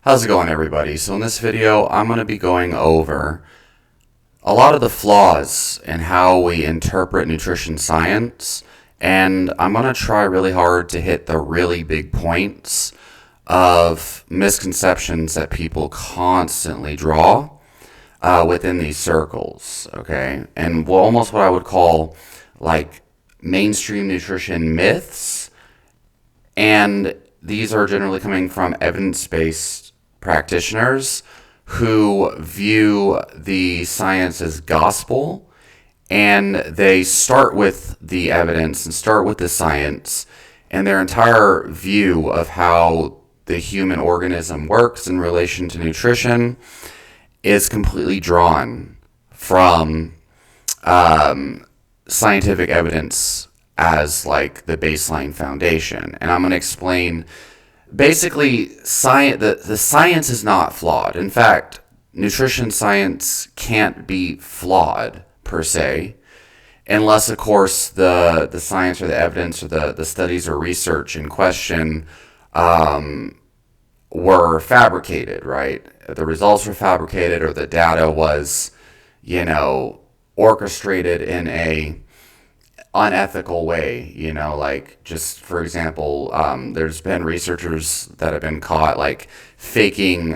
How's it going, everybody? So in this video, I'm going to be going over a lot of the flaws in how we interpret nutrition science, and I'm going to try really hard to hit the really big points of misconceptions that people constantly draw within these circles, okay? And almost what I would call like mainstream nutrition myths, and these are generally coming from evidence-based practitioners who view the science as gospel, and they start with the evidence and start with the science, and their entire view of how the human organism works in relation to nutrition is completely drawn from scientific evidence as like the baseline foundation. And I'm going to explain basically the science is not flawed. In fact, nutrition science can't be flawed per se, unless of course the science or the evidence or the studies or research in question were fabricated, right? The results were fabricated, or the data was, orchestrated in a unethical way, like, just for example, there's been researchers that have been caught like faking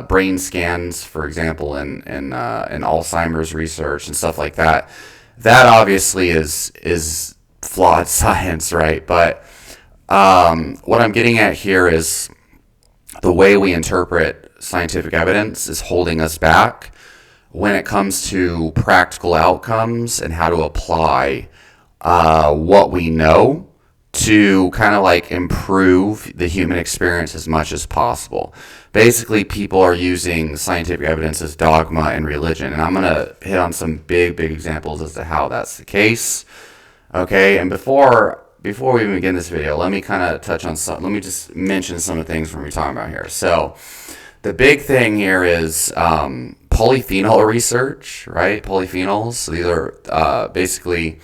brain scans, for example, in Alzheimer's research and stuff like that. That obviously is flawed science, right? But what I'm getting at here is the way we interpret scientific evidence is holding us back when it comes to practical outcomes and how to apply what we know to kind of like improve the human experience as much as possible. Basically, people are using scientific evidence as dogma and religion, and I'm going to hit on some big examples as to how that's the case. Okay, and before we even begin this video, let me kind of touch on some. Let me just mention some of the things we're talking about here. So, the big thing here is polyphenol research, right? Polyphenols. So these are basically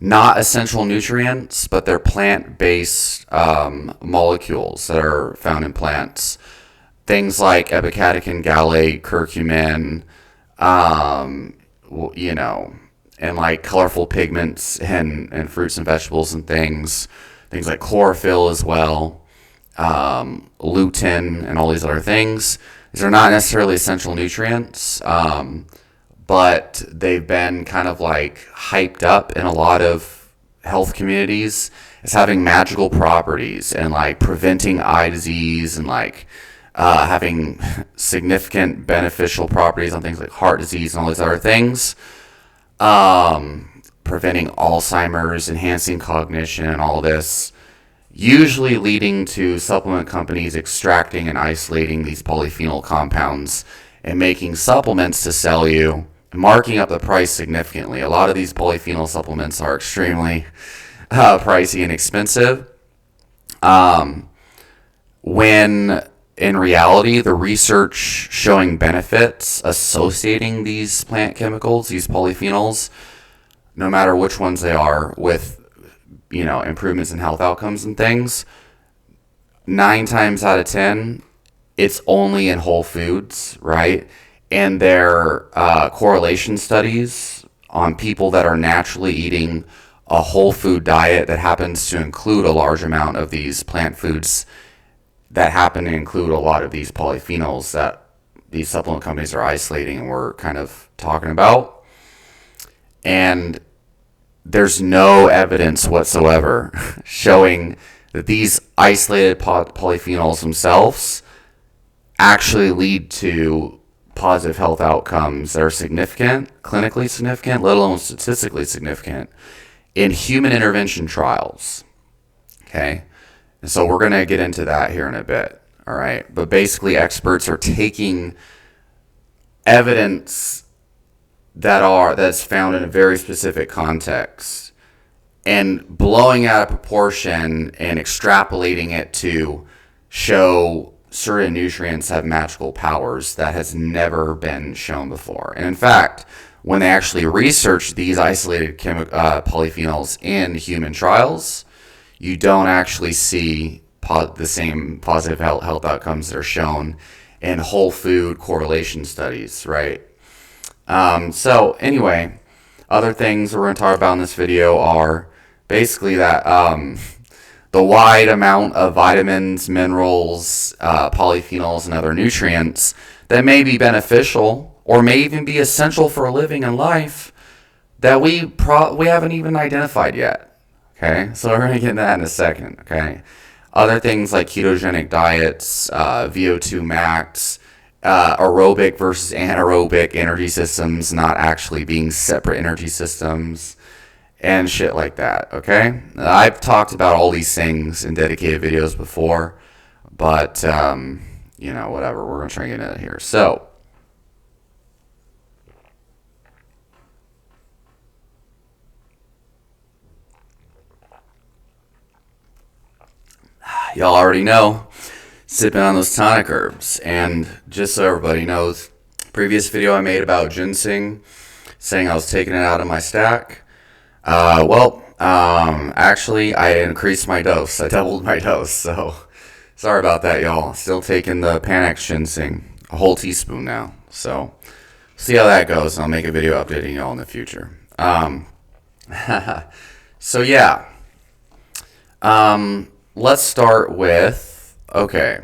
not essential nutrients, but they're plant-based molecules that are found in plants. Things like epicatechin, gallate, curcumin, and like colorful pigments and fruits and vegetables and things like chlorophyll as well, lutein, and all these other things. These are not necessarily essential nutrients, but they've been kind of like hyped up in a lot of health communities as having magical properties and like preventing eye disease and like having significant beneficial properties on things like heart disease and all these other things. Preventing Alzheimer's, enhancing cognition, and all this, usually leading to supplement companies extracting and isolating these polyphenol compounds and making supplements to sell you, marking up the price significantly. A lot of these polyphenol supplements are extremely pricey and expensive, when in reality, the research showing benefits associating these plant chemicals, these polyphenols, no matter which ones they are, with improvements in health outcomes and things, 9 times out of 10, it's only in whole foods, right? And their correlation studies on people that are naturally eating a whole food diet that happens to include a large amount of these plant foods that happen to include a lot of these polyphenols that these supplement companies are isolating and we're kind of talking about. And there's no evidence whatsoever showing that these isolated polyphenols themselves actually lead to positive health outcomes that are significant, clinically significant, let alone statistically significant, in human intervention trials. Okay? And so we're going to get into that here in a bit. All right? But basically, experts are taking evidence that's found in a very specific context and blowing out of proportion and extrapolating it to show certain nutrients have magical powers that has never been shown before. And in fact, when they actually research these isolated polyphenols in human trials, you don't actually see the same positive health outcomes that are shown in whole food correlation studies, right? So anyway, other things we're going to talk about in this video are basically that the wide amount of vitamins, minerals, polyphenols, and other nutrients that may be beneficial or may even be essential for living and life that we haven't even identified yet. Okay, so we're going to get into that in a second. Okay, other things like ketogenic diets, VO2 max, aerobic versus anaerobic energy systems not actually being separate energy systems, and shit like that. Okay, I've talked about all these things in dedicated videos before, but whatever, we're gonna try and get into it here. So y'all already know, sipping on those tonic herbs. And just so everybody knows, previous video I made about ginseng, saying I was taking it out of my stack. Actually, I increased my dose. I doubled my dose. So sorry about that, y'all. Still taking the Panax ginseng, a whole teaspoon now. So see how that goes. And I'll make a video updating y'all in the future. So yeah. Let's start with polyphenol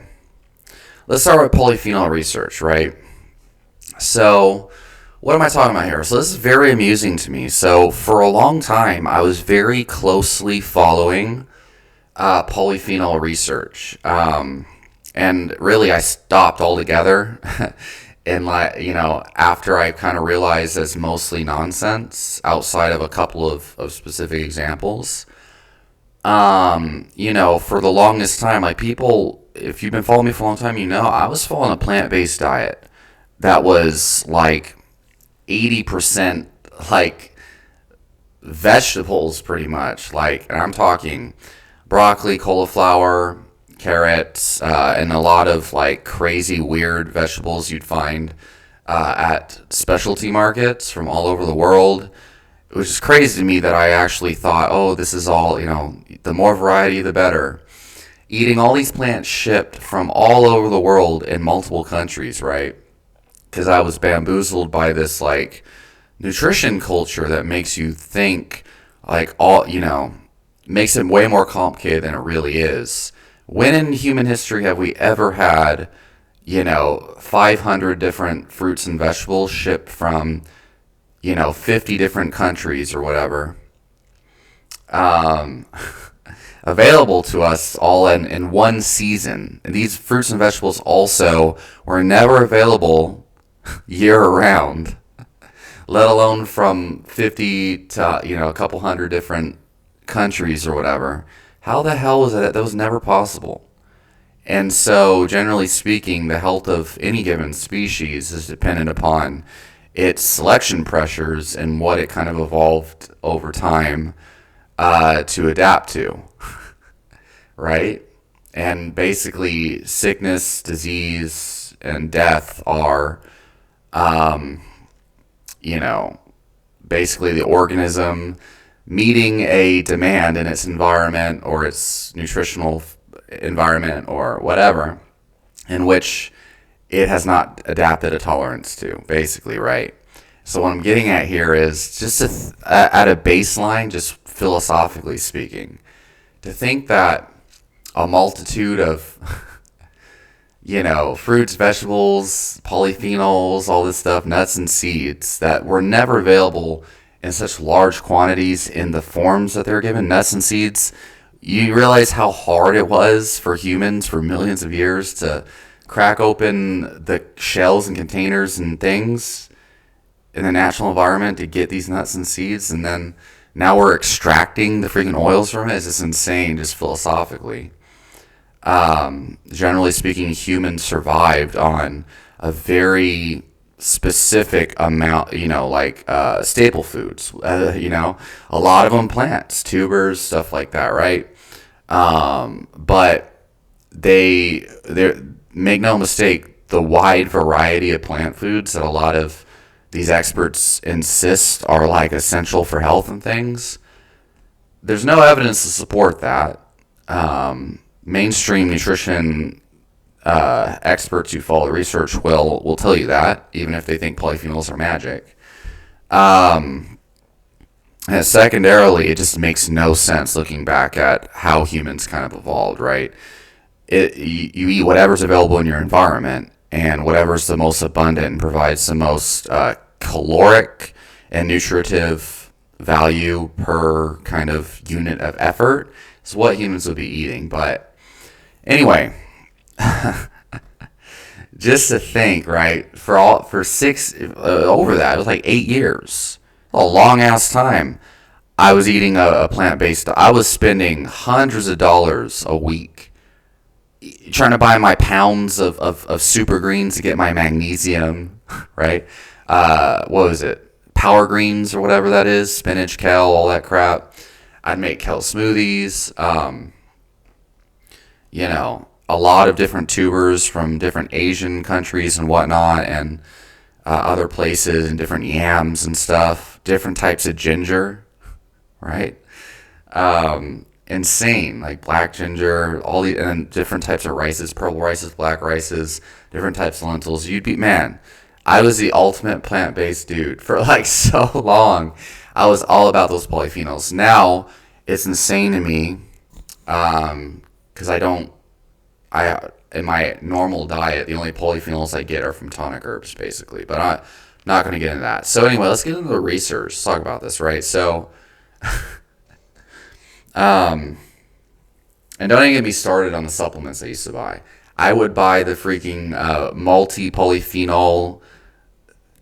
research, right? So what am I talking about here? So this is very amusing to me. So for a long time, I was very closely following polyphenol research, and really I stopped altogether. And after I kind of realized it's mostly nonsense, outside of a couple of specific examples. For the longest time, like people, if you've been following me for a long time, I was following a plant-based diet that was like 80% like vegetables, pretty much. Like, and I'm talking broccoli, cauliflower, carrots, and a lot of like crazy weird vegetables you'd find at specialty markets from all over the world. It was just crazy to me that I actually thought, oh, this is all, the more variety, the better. Eating all these plants shipped from all over the world in multiple countries, right? Because I was bamboozled by this, like, nutrition culture that makes you think, like, makes it way more complicated than it really is. When in human history have we ever had, 500 different fruits and vegetables shipped from 50 different countries or whatever, available to us all in one season? And these fruits and vegetables also were never available year round, let alone from 50 to, a couple hundred different countries or whatever. How the hell was that? That was never possible. And so, generally speaking, the health of any given species is dependent upon its selection pressures and what it kind of evolved over time to adapt to, right? And basically, sickness, disease, and death are, basically the organism meeting a demand in its environment or its nutritional environment or whatever, in which it has not adapted a tolerance to, basically, right? So what I'm getting at here is just at a baseline, just philosophically speaking, to think that a multitude of, fruits, vegetables, polyphenols, all this stuff, nuts and seeds that were never available in such large quantities in the forms that they're given, nuts and seeds, you realize how hard it was for humans for millions of years to crack open the shells and containers and things in the natural environment to get these nuts and seeds, and then now we're extracting the freaking oils from it. It's just insane, just philosophically. Generally speaking, humans survived on a very specific amount, staple foods, a lot of them plants, tubers, stuff like that, right? But they make no mistake, the wide variety of plant foods that a lot of these experts insist are like essential for health and things, there's no evidence to support that. mainstream nutrition experts who follow research will tell you that, even if they think polyphenols are magic. And secondarily, it just makes no sense looking back at how humans kind of evolved, right? You eat whatever's available in your environment, and whatever's the most abundant and provides the most caloric and nutritive value per kind of unit of effort is what humans would be eating. But anyway, just to think, right? For six over that, it was like 8 years, a long ass time. I was eating a plant based. I was spending hundreds of dollars a week trying to buy my pounds of super greens to get my magnesium, right? What was it? Power greens or whatever that is, spinach, kale, all that crap. I'd make kale smoothies. A lot of different tubers from different Asian countries and whatnot, and other places, and different yams and stuff, different types of ginger, right? Insane, like black ginger, and different types of rices, purple rices, black rices, different types of lentils. Man, I was the ultimate plant-based dude for like so long. I was all about those polyphenols. Now it's insane to me, because in my normal diet, the only polyphenols I get are from tonic herbs, basically. But I'm not going to get into that. So anyway, let's get into the research. Let's talk about this, right? So, and don't even get me started on the supplements I used to buy. I would buy the freaking multi-polyphenol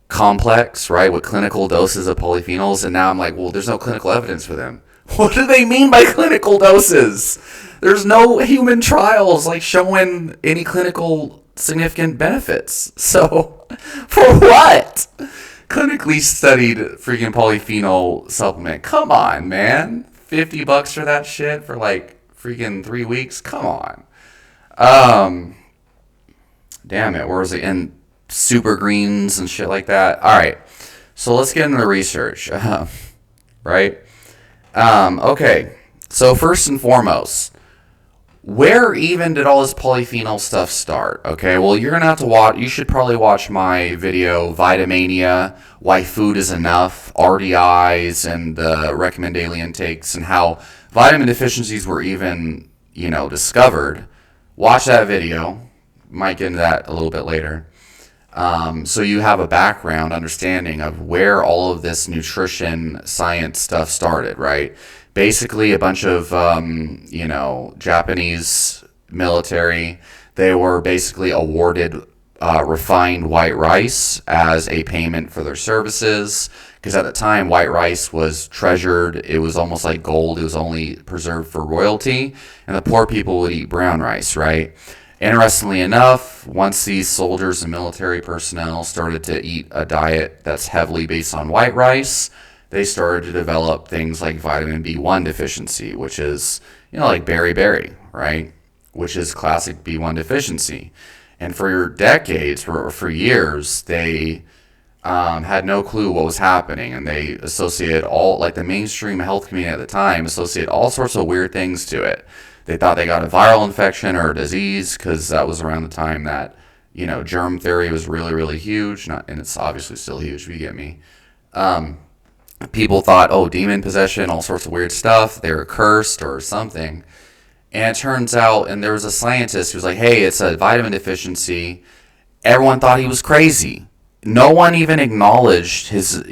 complex, right, with clinical doses of polyphenols, and now I'm like, well, there's no clinical evidence for them. What do they mean by clinical doses? There's no human trials like showing any clinical significant benefits. So, for what? Clinically studied freaking polyphenol supplement. Come on, man. $50 for that shit for like freaking 3 weeks? Come on. Damn it. Where was it? And super greens and shit like that. All right. So let's get into the research. Right? Okay. So first and foremost, where even did all this polyphenol stuff start? Okay, well, you're going to have to watch, you should probably watch my video, Vitamania, Why Food is Enough, RDIs, and the recommend daily intakes, and how vitamin deficiencies were even, discovered. Watch that video. Might get into that a little bit later. So you have a background understanding of where all of this nutrition science stuff started, right? Basically, a bunch of, Japanese military, they were basically awarded refined white rice as a payment for their services. Because at the time, white rice was treasured. It was almost like gold. It was only preserved for royalty. And the poor people would eat brown rice, right? Interestingly enough, once these soldiers and military personnel started to eat a diet that's heavily based on white rice, they started to develop things like vitamin B1 deficiency, which is, like beriberi, right? Which is classic B1 deficiency. And for decades, for years, they had no clue what was happening. And they associated the mainstream health community at the time associated all sorts of weird things to it. They thought they got a viral infection or a disease, because that was around the time that, germ theory was really, really huge. And it's obviously still huge, if you get me. People thought, demon possession, all sorts of weird stuff. They were cursed or something. And it turns out, and there was a scientist who was like, hey, it's a vitamin deficiency. Everyone thought he was crazy. No one even acknowledged his,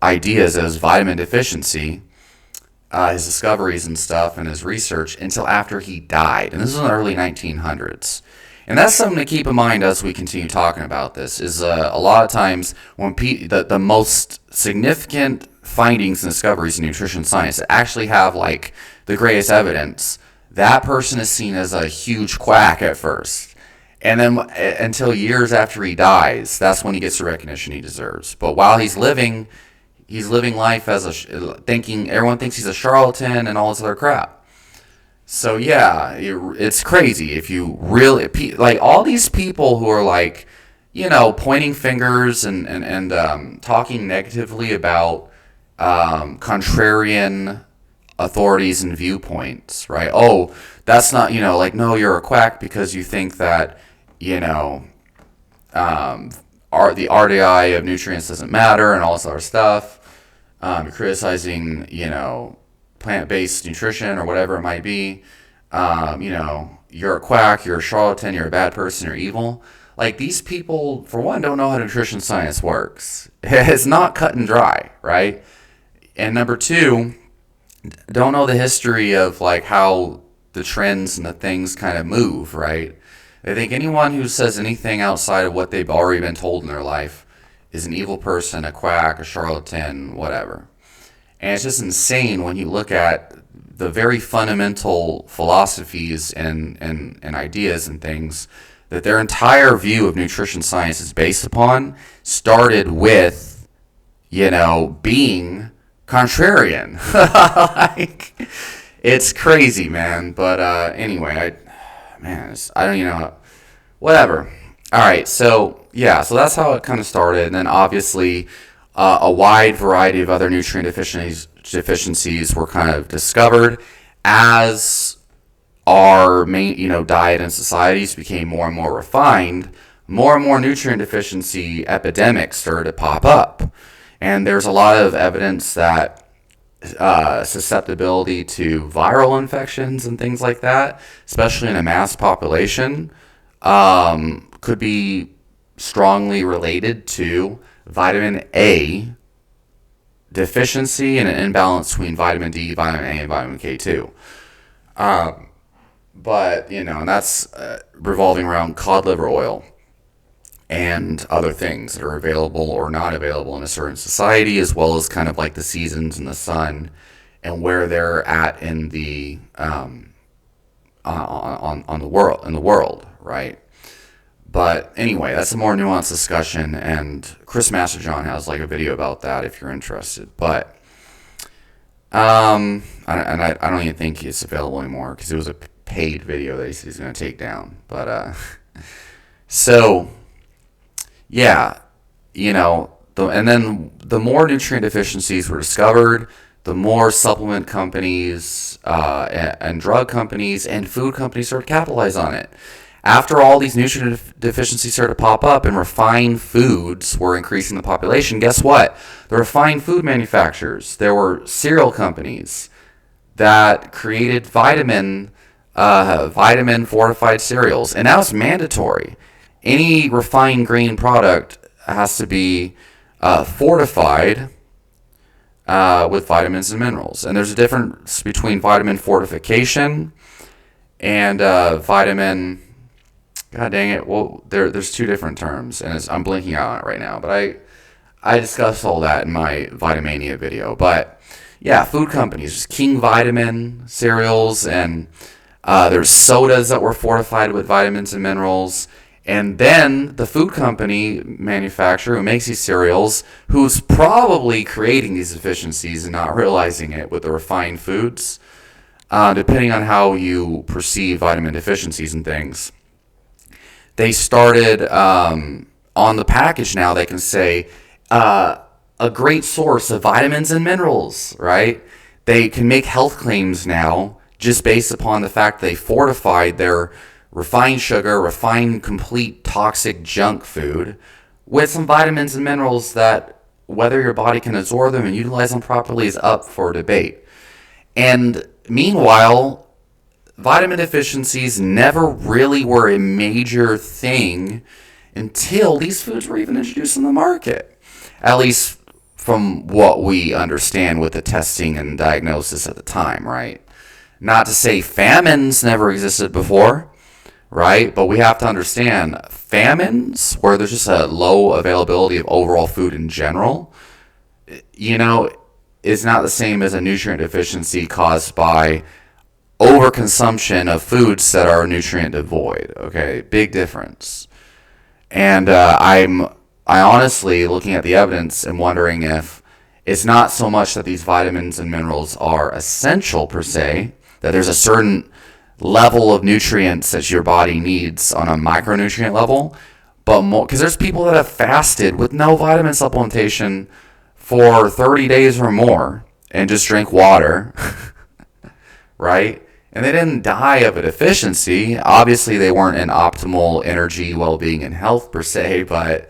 ideas as vitamin deficiency, his discoveries and stuff, and his research until after he died. And this was in the early 1900s. And that's something to keep in mind as we continue talking about this, is a lot of times when the most significant findings and discoveries in nutrition science that actually have like the greatest evidence, that person is seen as a huge quack at first. And then until years after he dies, that's when he gets the recognition he deserves. But while he's living life as everyone thinks he's a charlatan and all this other crap. So yeah, it's crazy if you really, like, all these people who are like, pointing fingers and talking negatively about contrarian authorities and viewpoints, right? Oh, that's not, like, no, you're a quack because you think that, you know, the RDI of nutrients doesn't matter and all this other stuff. You're criticizing, plant-based nutrition or whatever it might be. You're a quack, you're a charlatan, you're a bad person, you're evil. Like, these people, for one, don't know how nutrition science works. It's not cut and dry, right? And number two, don't know the history of, like, how the trends and the things kind of move, right? I think anyone who says anything outside of what they've already been told in their life is an evil person, a quack, a charlatan, whatever. And it's just insane when you look at the very fundamental philosophies and ideas and things that their entire view of nutrition science is based upon started with, being contrarian. Like, it's crazy, man. But anyway, I don't know. Whatever. All right, so that's how it kind of started, and then obviously a wide variety of other nutrient deficiencies were kind of discovered as our main, diet and societies became more and more refined. More and more nutrient deficiency epidemics started to pop up, and there's a lot of evidence that susceptibility to viral infections and things like that, especially in a mass population, could be strongly related to vitamin A deficiency and an imbalance between vitamin D, vitamin A, and vitamin K2. But, and that's revolving around cod liver oil and other things that are available or not available in a certain society, as well as kind of like the seasons and the sun and where they're at in the on the world, right? But anyway, that's a more nuanced discussion, and Chris Masterjohn has like a video about that if you're interested. But I don't even think it's available anymore because it was a paid video that he said he's going to take down. But so yeah, and then the more nutrient deficiencies were discovered, the more supplement companies and drug companies and food companies started to capitalize on it. After all these nutrient deficiencies started to pop up and refined foods were increasing the population, guess what? The refined food manufacturers, there were cereal companies that created vitamin fortified cereals, and now it's mandatory. Any refined grain product has to be fortified with vitamins and minerals. And there's a difference between vitamin fortification and vitamin... God dang it. Well, there's two different terms, and I'm blinking out on it right now. But I discussed all that in my Vitamania video. But yeah, food companies, just King Vitamin cereals, and there's sodas that were fortified with vitamins and minerals. And then the food company manufacturer who makes these cereals, who's probably creating these deficiencies and not realizing it with the refined foods, depending on how you perceive vitamin deficiencies and things. They started on the package now, they can say a great source of vitamins and minerals, right? They can make health claims now just based upon the fact they fortified their refined sugar, refined complete toxic junk food with some vitamins and minerals that whether your body can absorb them and utilize them properly is up for debate. And meanwhile, vitamin deficiencies never really were a major thing until these foods were even introduced in the market. At least from what we understand with the testing and diagnosis at the time, right? Not to say famines never existed before, right? But we have to understand famines, where there's just a low availability of overall food in general, is not the same as a nutrient deficiency caused by overconsumption of foods that are nutrient devoid. Okay, big difference. And I honestly, looking at the evidence, and wondering if it's not so much that these vitamins and minerals are essential per se, that there's a certain level of nutrients that your body needs on a micronutrient level, but more because there's people that have fasted with no vitamin supplementation for 30 days or more and just drink water. right? And they didn't die of a deficiency. Obviously, they weren't in optimal energy, well-being, and health per se, but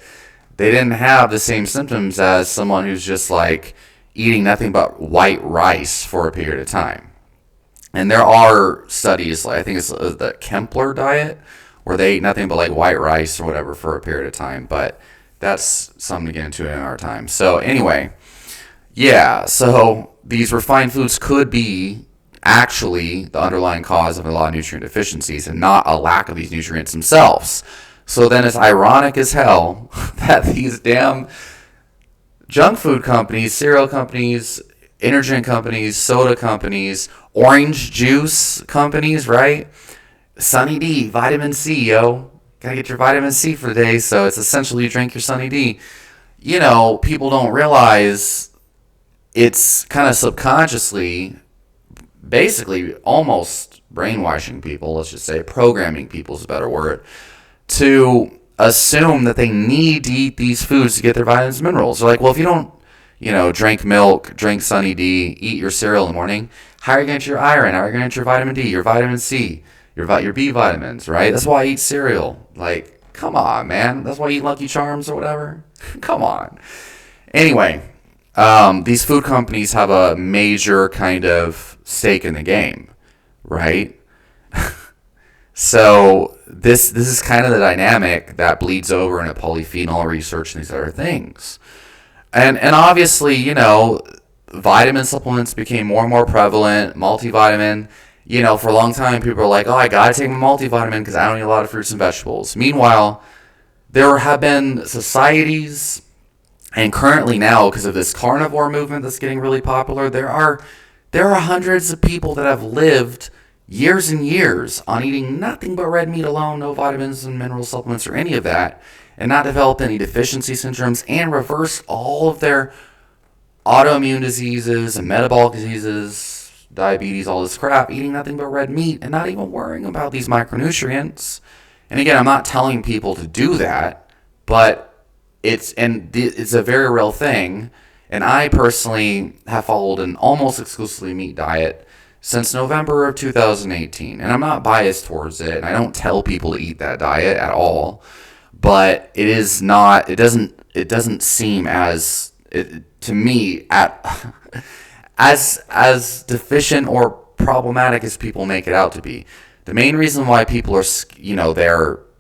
they didn't have the same symptoms as someone who's just like eating nothing but white rice for a period of time. And there are studies, like I think it's the Kempler diet, where they eat nothing but like white rice or whatever for a period of time. But that's something to get into in our time. So anyway, yeah, so these refined foods could be actually the underlying cause of a lot of nutrient deficiencies and not a lack of these nutrients themselves. So then it's ironic as hell that these damn junk food companies, cereal companies, energy companies, soda companies, orange juice companies, right? Sunny D, vitamin C, yo. Gotta get your vitamin C for the day, so it's essential you drink your Sunny D. You know, people don't realize it's kind of subconsciously, basically almost brainwashing people, let's just say, programming people is a better word, to assume that they need to eat these foods to get their vitamins and minerals. They're like, well, if you don't, drink milk, drink Sunny D, eat your cereal in the morning, how are you going to get your iron? How are you going to get your vitamin D, your vitamin C, your B vitamins, right? That's why I eat cereal. Like, come on, man. That's why I eat Lucky Charms or whatever. Come on. Anyway, these food companies have a major kind of stake in the game, right? So this is kind of the dynamic that bleeds over into polyphenol research and these other things. And obviously, vitamin supplements became more and more prevalent, multivitamin. For a long time, people were like, oh, I got to take my multivitamin because I don't eat a lot of fruits and vegetables. Meanwhile, there have been societies, and currently now, because of this carnivore movement that's getting really popular, there are hundreds of people that have lived years and years on eating nothing but red meat alone, no vitamins and mineral supplements or any of that, and not develop any deficiency syndromes and reverse all of their autoimmune diseases and metabolic diseases, diabetes, all this crap, eating nothing but red meat and not even worrying about these micronutrients. And again, I'm not telling people to do that, but it's a very real thing. And I personally have followed an almost exclusively meat diet since November of 2018, and I'm not biased towards it, and I don't tell people to eat that diet at all, but it is not, it doesn't seem as, to me, as deficient or problematic as people make it out to be. The main reason why people are,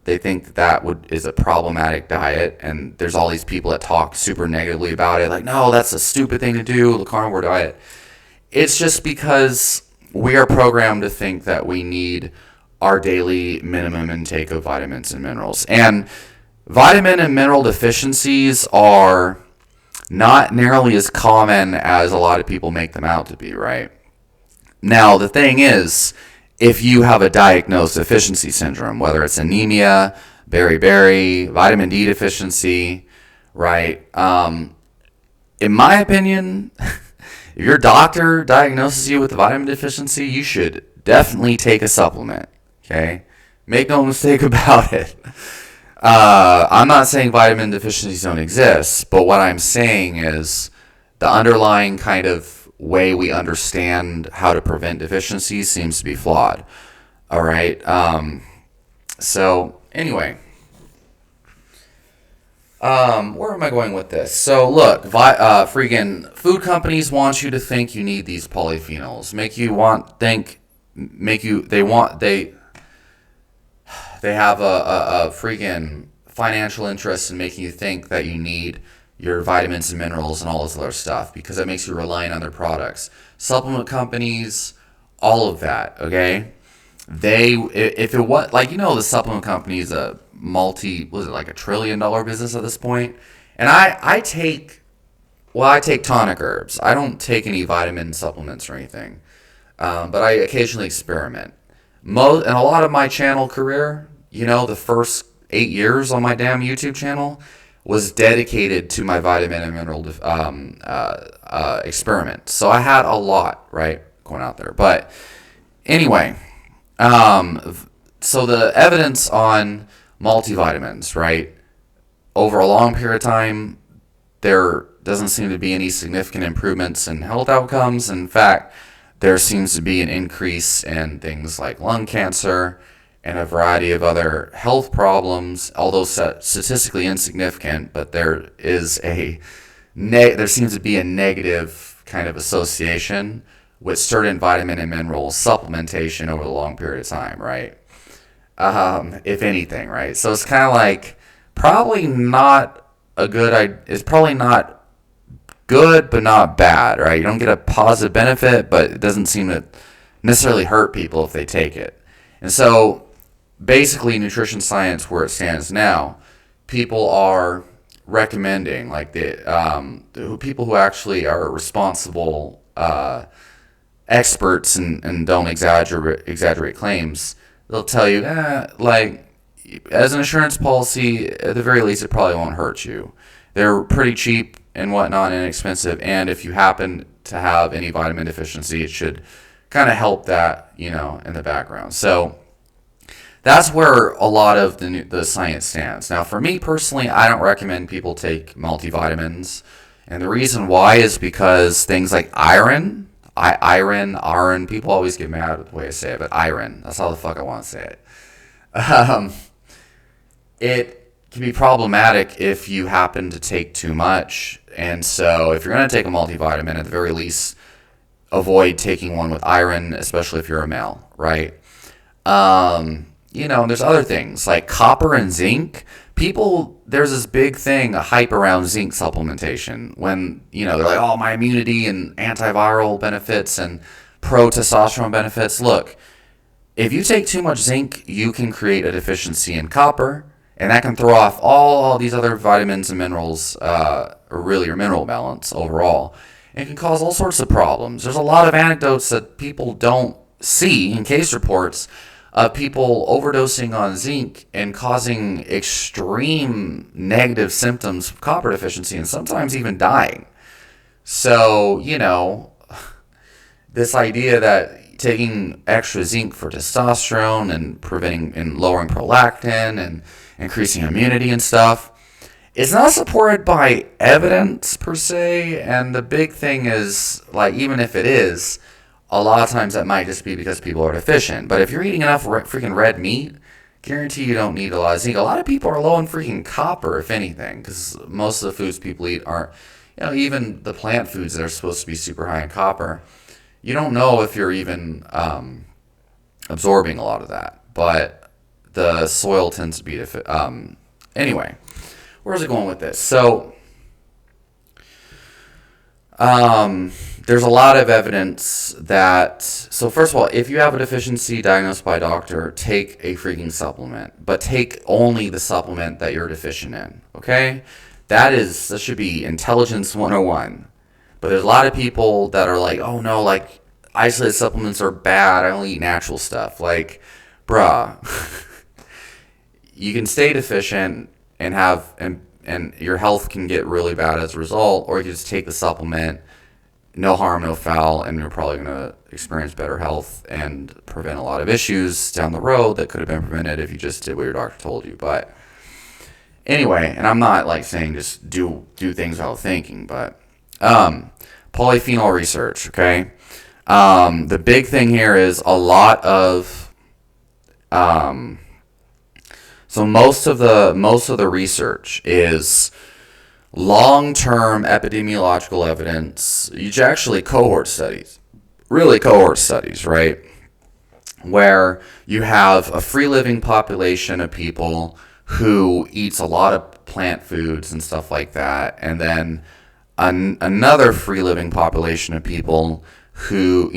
they think that is a problematic diet, and there's all these people that talk super negatively about it, like, no, that's a stupid thing to do, the carnivore diet. It's just because we are programmed to think that we need our daily minimum intake of vitamins and minerals. And vitamin and mineral deficiencies are not nearly as common as a lot of people make them out to be, right? Now, the thing is, if you have a diagnosed deficiency syndrome, whether it's anemia, beriberi, vitamin D deficiency, right? In my opinion, if your doctor diagnoses you with a vitamin deficiency, you should definitely take a supplement, okay? Make no mistake about it. I'm not saying vitamin deficiencies don't exist, but what I'm saying is the underlying kind of way we understand how to prevent deficiencies seems to be flawed, all right? So, anyway. Where am I going with this? So look, freaking food companies want you to think you need these polyphenols. They have a freaking financial interest in making you think that you need your vitamins and minerals and all this other stuff because it makes you reliant on their products. Supplement companies, all of that, okay? If it was, the supplement companies, was it like $1 trillion business at this point? And I take tonic herbs. I don't take any vitamin supplements or anything, but I occasionally experiment. And a lot of my channel career, the first 8 years on my damn YouTube channel was dedicated to my vitamin and mineral experiment. So I had a lot, right, going out there. But anyway, so the evidence on multivitamins, right? Over a long period of time, there doesn't seem to be any significant improvements in health outcomes. In fact, there seems to be an increase in things like lung cancer and a variety of other health problems, although statistically insignificant. But there seems to be a negative kind of association with certain vitamin and mineral supplementation over a long period of time, right? If anything, right? So it's kind of like probably not a good idea. It's probably not good, but not bad, right? You don't get a positive benefit, but it doesn't seem to necessarily hurt people if they take it. And so basically, nutrition science, where it stands now, people are recommending, like the people who actually are responsible experts and don't exaggerate claims. They'll tell you, like, as an insurance policy, at the very least, it probably won't hurt you. They're pretty cheap and whatnot, inexpensive, and if you happen to have any vitamin deficiency, it should kind of help that, in the background. So that's where a lot of the science stands. Now, for me personally, I don't recommend people take multivitamins, and the reason why is because things like iron, people always get mad at the way I say it, but iron, that's how the fuck I want to say it. It can be problematic if you happen to take too much, and so if you're going to take a multivitamin, at the very least, avoid taking one with iron, especially if you're a male, right? There's other things like copper and zinc. There's this big thing, a hype around zinc supplementation when, they're like, oh, my immunity and antiviral benefits and pro-testosterone benefits. Look, if you take too much zinc, you can create a deficiency in copper, and that can throw off all these other vitamins and minerals, or really your mineral balance overall. And it can cause all sorts of problems. There's a lot of anecdotes that people don't see in case reports of people overdosing on zinc and causing extreme negative symptoms of copper deficiency and sometimes even dying. So, this idea that taking extra zinc for testosterone and preventing and lowering prolactin and increasing immunity and stuff, it's not supported by evidence per se. And the big thing is, like, even if it is, a lot of times that might just be because people are deficient. But if you're eating enough freaking red meat, guarantee you don't need a lot of zinc. A lot of people are low in freaking copper, if anything, because most of the foods people eat aren't, even the plant foods that are supposed to be super high in copper, you don't know if you're even absorbing a lot of that. But the soil tends to be anyway, where's it going with this? So there's a lot of evidence so first of all, if you have a deficiency diagnosed by a doctor, take a freaking supplement, but take only the supplement that you're deficient in, okay? That should be intelligence 101. But there's a lot of people that are like, oh no, like, isolated supplements are bad, I only eat natural stuff. Like, bruh, you can stay deficient and your health can get really bad as a result, or you can just take the supplement, no harm, no foul, and you're probably going to experience better health and prevent a lot of issues down the road that could have been prevented if you just did what your doctor told you. But anyway, and I'm not like saying just do things without thinking, but polyphenol research, okay? The big thing here is a lot of so most of the research is long-term epidemiological evidence, actually cohort studies, right? Where you have a free-living population of people who eats a lot of plant foods and stuff like that, and then another free-living population of people who,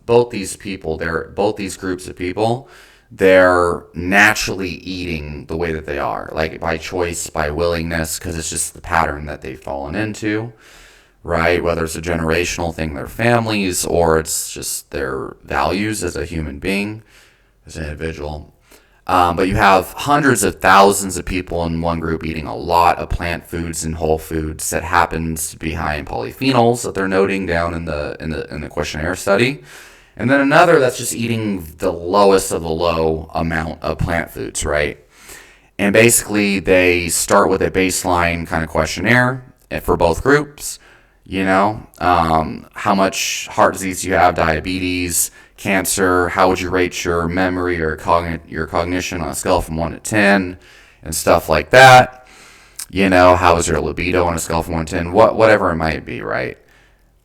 both these groups of people, they're naturally eating the way that they are, like by choice, by willingness, because it's just the pattern that they've fallen into, right? Whether it's a generational thing, their families, or it's just their values as a human being, as an individual. But you have hundreds of thousands of people in one group eating a lot of plant foods and whole foods that happens to be high in polyphenols that they're noting down in the questionnaire study. And then another that's just eating the lowest of the low amount of plant foods, right? And basically they start with a baseline kind of questionnaire for both groups. How much heart disease do you have, diabetes, cancer, how would you rate your memory or your cognition on a scale from 1 to 10, and stuff like that. How is your libido on a scale from 1 to 10, whatever it might be, right?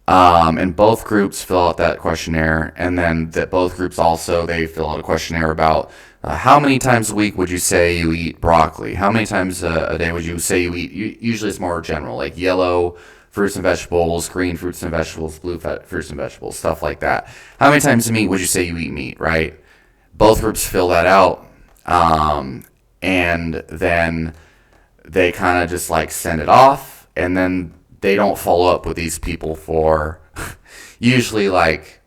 And both groups fill out that questionnaire, and then that both groups also, they fill out a questionnaire about how many times a week would you say you eat broccoli? How many times a day would you say you eat? Usually it's more general, like yellow fruits and vegetables, green fruits and vegetables, blue fruits and vegetables, stuff like that. How many times a week would you say you eat meat, right? Both groups fill that out, and then they kind of just like send it off, and then they don't follow up with these people for usually like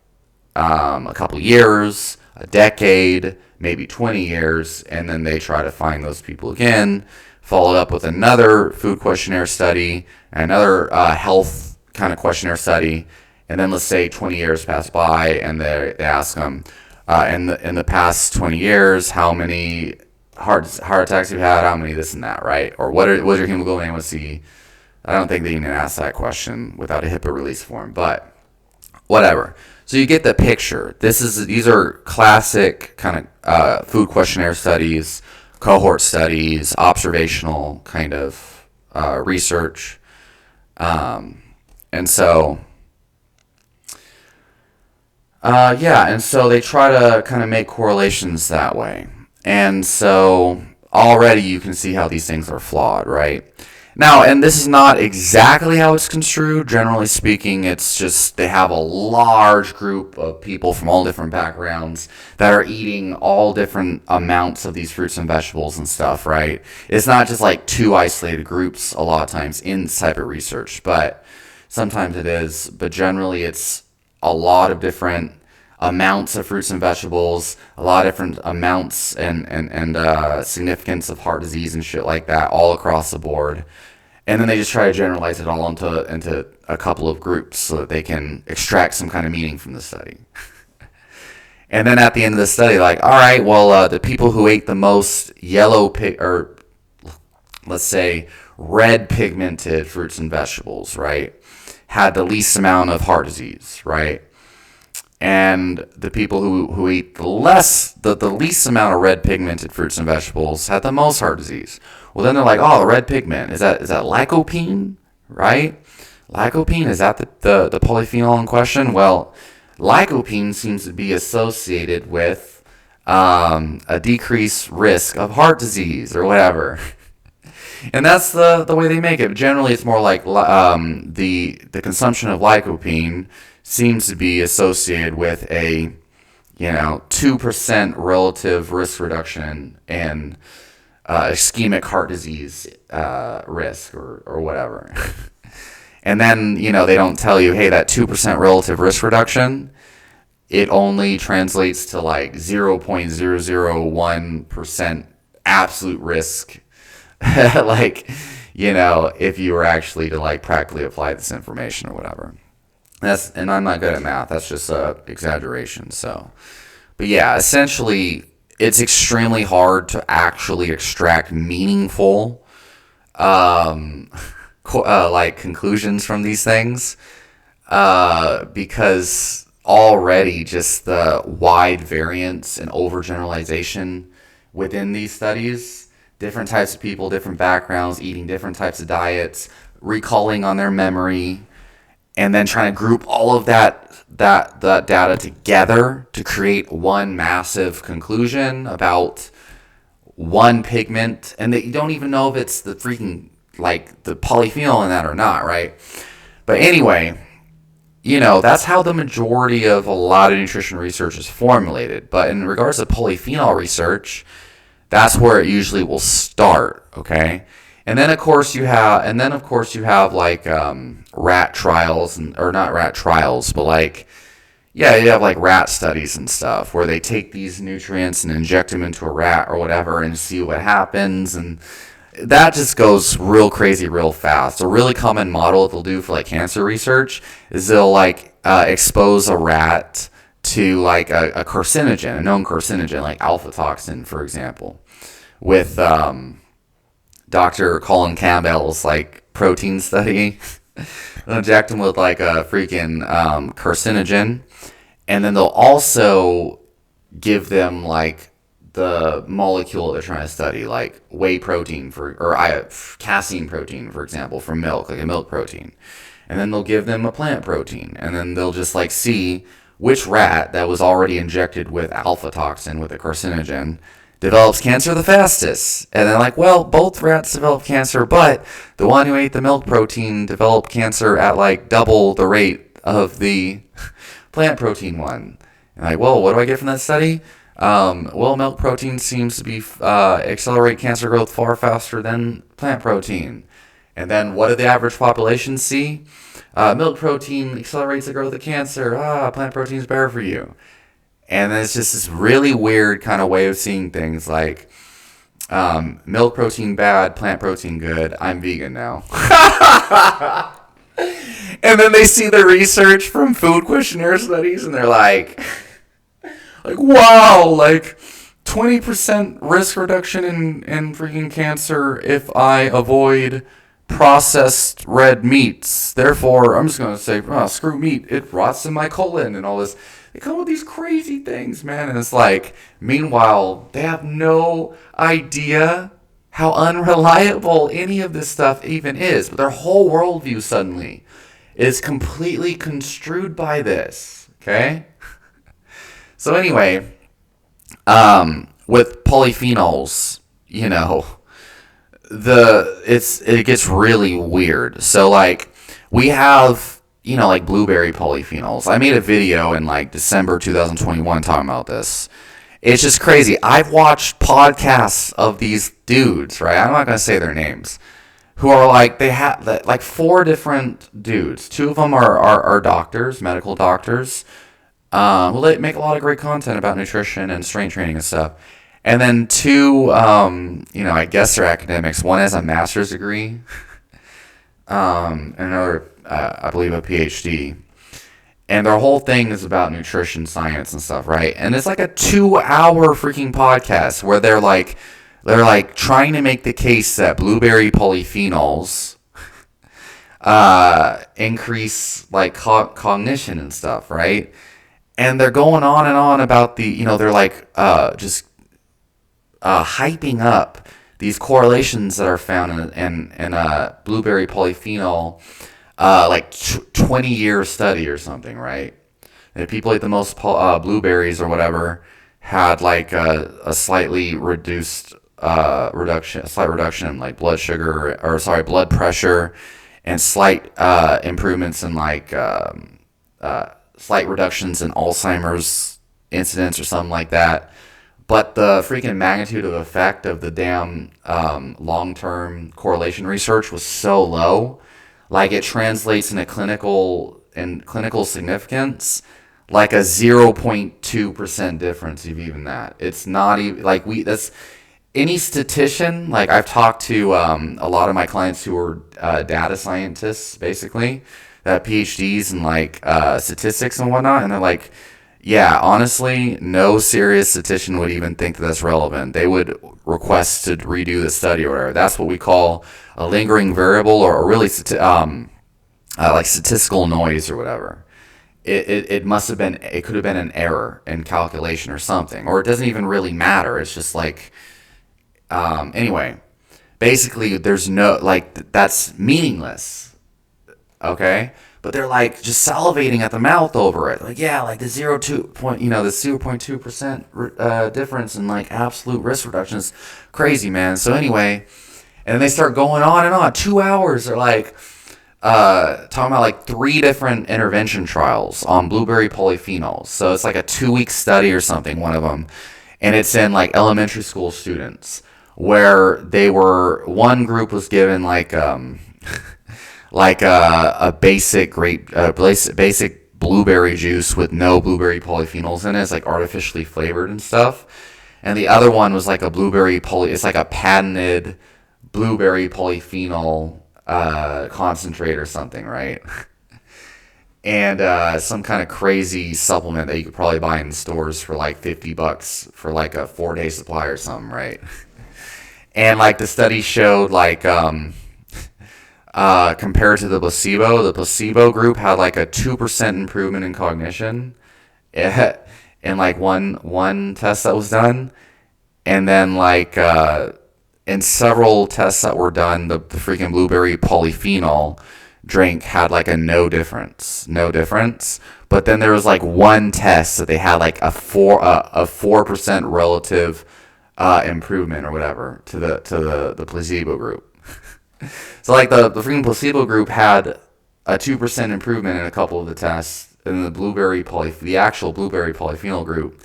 a couple years, a decade, maybe 20 years, and then they try to find those people again, followed up with another food questionnaire study, another health kind of questionnaire study, and then let's say 20 years pass by, and they ask them, in the past 20 years, how many heart attacks you've had, how many this and that, right? Or what's your hemoglobin A1C? I don't think they even ask that question without a HIPAA release form, but whatever. So you get the picture. These are classic kind of food questionnaire studies, cohort studies, observational kind of research, and so and so they try to kind of make correlations that way, and so already you can see how these things are flawed, right? Now, and this is not exactly how it's construed. Generally speaking, it's just they have a large group of people from all different backgrounds that are eating all different amounts of these fruits and vegetables and stuff, right? It's not just like two isolated groups a lot of times in this type of research, but sometimes it is. But generally, it's a lot of different amounts of fruits and vegetables, a lot of different amounts and significance of heart disease and shit like that all across the board. And then they just try to generalize it all into a couple of groups so that they can extract some kind of meaning from the study. And then at the end of the study, like, all right, well, the people who ate the most or let's say red pigmented fruits and vegetables, right, had the least amount of heart disease, right? And the people who eat the least amount of red pigmented fruits and vegetables had the most heart disease. Well, then they're like, oh, the red pigment, is that lycopene, right? Lycopene, is that the polyphenol in question? Well, lycopene seems to be associated with a decreased risk of heart disease or whatever. And that's the way they make it. Generally, it's more like the consumption of lycopene seems to be associated with a 2% relative risk reduction in ischemic heart disease risk or whatever. And then they don't tell you, hey, that 2% relative risk reduction, it only translates to like 0.001% absolute risk. Like, if you were actually to like practically apply this information or whatever. And I'm not good at math. That's just a exaggeration. So, but yeah, essentially, it's extremely hard to actually extract meaningful, like conclusions from these things, because already just the wide variance and overgeneralization within these studies, different types of people, different backgrounds, eating different types of diets, recalling on their memory, and then trying to group all of that data together to create one massive conclusion about one pigment, and that you don't even know if it's the freaking like the polyphenol in that or not, right? But anyway, that's how the majority of a lot of nutrition research is formulated. But in regards to polyphenol research, that's where it usually will start, okay? And then of course you have like rat trials, or not rat trials, but like, yeah, you have like rat studies and stuff where they take these nutrients and inject them into a rat or whatever and see what happens, and that just goes real crazy real fast. A really common model that they'll do for like cancer research is they'll like expose a rat to like a carcinogen, a known carcinogen like alpha toxin, for example, with Dr. Colin Campbell's like protein study. They'll inject them with like a freaking carcinogen, and then they'll also give them like the molecule they're trying to study, like whey protein casein protein, for example, from milk, like a milk protein. And then they'll give them a plant protein, and then they'll just like see which rat that was already injected with alpha toxin with a carcinogen develops cancer the fastest. And they're like, well, both rats develop cancer, but the one who ate the milk protein developed cancer at like double the rate of the plant protein one. And like, well, what do I get from that study? Well, milk protein seems to be accelerate cancer growth far faster than plant protein. And then what did the average population see? Milk protein accelerates the growth of cancer. Plant protein is better for you. And then it's just this really weird kind of way of seeing things, like milk protein bad, plant protein good. I'm vegan now. And then they see the research from food questionnaire studies, and they're like, wow, like 20% risk reduction in freaking cancer if I avoid processed red meats. Therefore, I'm just going to say, screw meat. It rots in my colon and all this. They come with these crazy things, man. And it's like, meanwhile, they have no idea how unreliable any of this stuff even is. But their whole worldview suddenly is completely construed by this. Okay? So anyway, with polyphenols, it gets really weird. So like we have like blueberry polyphenols. I made a video in like December 2021 talking about this. It's just crazy. I've watched podcasts of these dudes, right? I'm not gonna say their names. Who are like, they have like 4 different dudes. 2 of them are doctors, medical doctors. Well, they make a lot of great content about nutrition and strength training and stuff. And then 2, I guess they're academics. One has a master's degree, and another, I believe, a PhD. And their whole thing is about nutrition science and stuff, right? And it's like a 2-hour freaking podcast where they're like trying to make the case that blueberry polyphenols increase like cognition and stuff, right? And they're going on and on about they're like just hyping up these correlations that are found in blueberry polyphenol, 20-year study or something, right? And people ate the most blueberries or whatever had like a slight reduction in like blood sugar, or sorry, blood pressure, and slight improvements in like slight reductions in Alzheimer's incidence or something like that. But the freaking magnitude of effect of the damn long-term correlation research was so low, like it translates into clinical significance, like a 0.2% difference, if even that. It's not even like that's any statistician. Like I've talked to a lot of my clients who are data scientists, basically, that PhDs in like statistics and whatnot, and they're like, yeah, honestly, no serious statistician would even think that that's relevant. They would request to redo the study or whatever. That's what we call a lingering variable, or really like statistical noise or whatever. It must have been, it could have been an error in calculation or something, or it doesn't even really matter. It's just like, anyway, basically there's no, like, that's meaningless, okay? But they're like just salivating at the mouth over it. Like, yeah, like the 0.2% difference in like absolute risk reduction is crazy, man. So anyway, and they start going on and on. 2 hours. They're like talking about like 3 different intervention trials on blueberry polyphenols. So it's like a 2-week study or something, one of them. And it's in like elementary school students, where one group was given like like a basic basic blueberry juice with no blueberry polyphenols in it. It's like artificially flavored and stuff. And the other one was like it's like a patented blueberry polyphenol concentrate or something, right? And some kind of crazy supplement that you could probably buy in stores for like $50 for like a 4-day supply or something, right? And like the study showed like compared to the placebo. The placebo group had like a 2% improvement in cognition in like one test that was done. And then like in several tests that were done, the freaking blueberry polyphenol drink had like a no difference. But then there was like one test that they had like a 4% relative improvement or whatever to the placebo group. So like the freaking placebo group had a 2% improvement in a couple of the tests, and the actual blueberry polyphenol group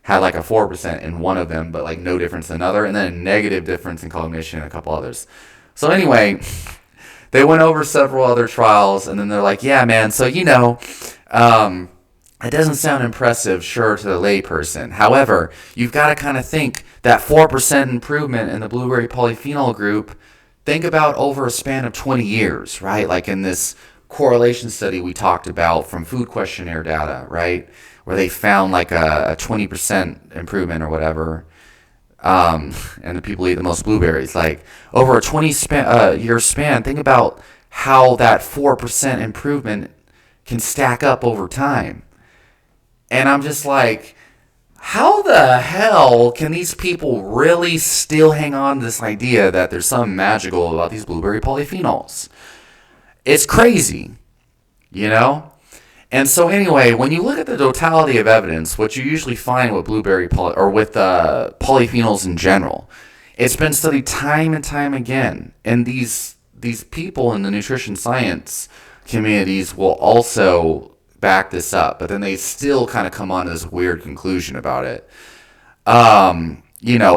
had like a 4% in one of them, but like no difference in another, and then a negative difference in cognition in a couple others. So anyway, they went over several other trials, and then they're like, yeah, man, so it doesn't sound impressive, sure, to the layperson. However, you've got to kind of think that 4% improvement in the blueberry polyphenol group, think about over a span of 20 years, right? Like in this correlation study we talked about from food questionnaire data, right? Where they found like a 20% improvement or whatever, and the people eat the most blueberries. Like over a 20-year span, think about how that 4% improvement can stack up over time. And I'm just like, how the hell can these people really still hang on to this idea that there's something magical about these blueberry polyphenols? It's crazy, you know? And so anyway, when you look at the totality of evidence, what you usually find with polyphenols in general, it's been studied time and time again. And these people in the nutrition science communities will also back this up, but then they still kind of come on to this weird conclusion about it.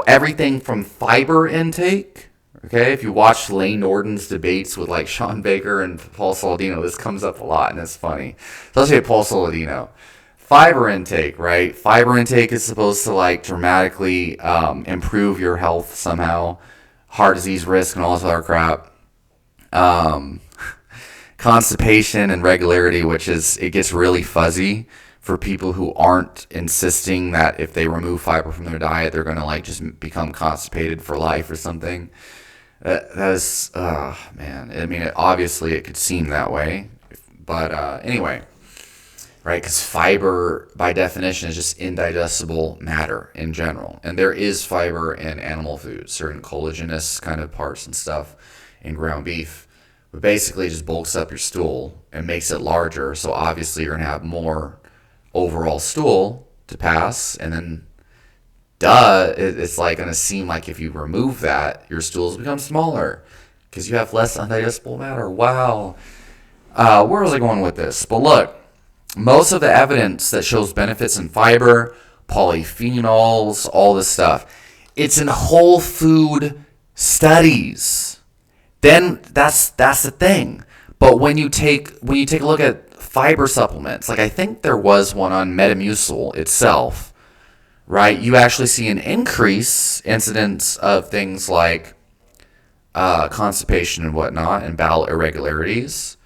Everything from fiber intake. Okay, if you watch Lane Norton's debates with like Sean Baker and Paul Saladino, this comes up a lot and it's funny. Especially Paul Saladino. Fiber intake, right? Fiber intake is supposed to like dramatically improve your health somehow. Heart disease risk and all this other crap. Constipation and regularity, it gets really fuzzy for people who aren't insisting that if they remove fiber from their diet, they're going to like just become constipated for life or something. That is, man. I mean, obviously it could seem that way, but anyway, right? Because fiber, by definition, is just indigestible matter in general, and there is fiber in animal foods, certain collagenous kind of parts and stuff in ground beef, but basically it just bulks up your stool and makes it larger. So obviously you're gonna have more overall stool to pass, and then it's like going to seem like if you remove that, your stools become smaller because you have less undigestible matter. Wow. Where was I going with this? But look, most of the evidence that shows benefits in fiber, polyphenols, all this stuff, it's in whole food studies. Then that's the thing. But when you take a look at fiber supplements, like I think there was one on Metamucil itself, right? You actually see an increase incidence of things like constipation and whatnot and bowel irregularities.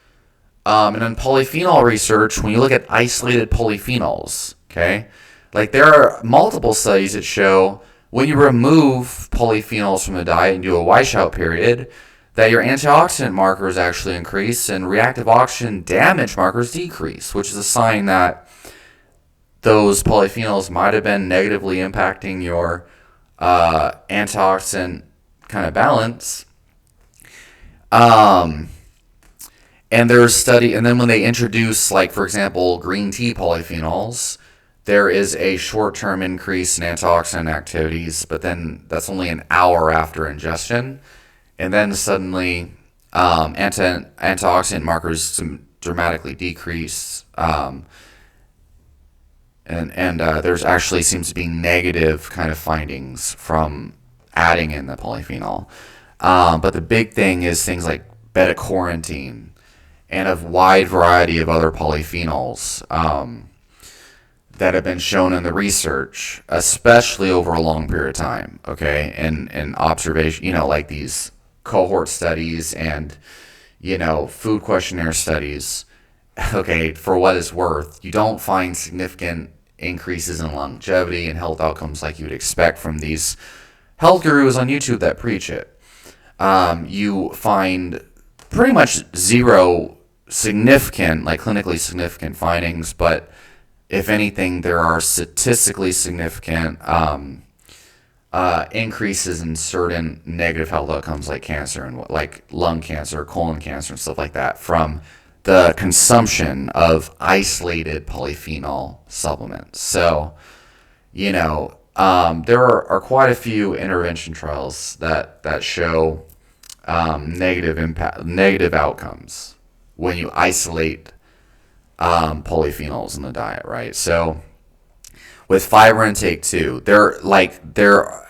And in polyphenol research, when you look at isolated polyphenols, okay, like there are multiple studies that show when you remove polyphenols from the diet and do a washout period, that your antioxidant markers actually increase and reactive oxygen damage markers decrease, which is a sign that those polyphenols might have been negatively impacting your antioxidant kind of balance. And there's study, and then when they introduce, like for example, green tea polyphenols, there is a short-term increase in antioxidant activities, but then that's only an hour after ingestion, and then suddenly antioxidant markers dramatically decrease. And there's actually seems to be negative kind of findings from adding in the polyphenol. But the big thing is things like beta-carotene and a wide variety of other polyphenols that have been shown in the research, especially over a long period of time, okay? And observation, like these cohort studies and, food questionnaire studies. Okay, for what it's worth, you don't find significant increases in longevity and health outcomes like you would expect from these health gurus on YouTube that preach it. You find pretty much zero significant, like clinically significant findings, but if anything, there are statistically significant increases in certain negative health outcomes like cancer and like lung cancer, colon cancer, and stuff like that from the consumption of isolated polyphenol supplements. So, there are quite a few intervention trials that show negative outcomes when you isolate polyphenols in the diet, right? So with fiber intake too, there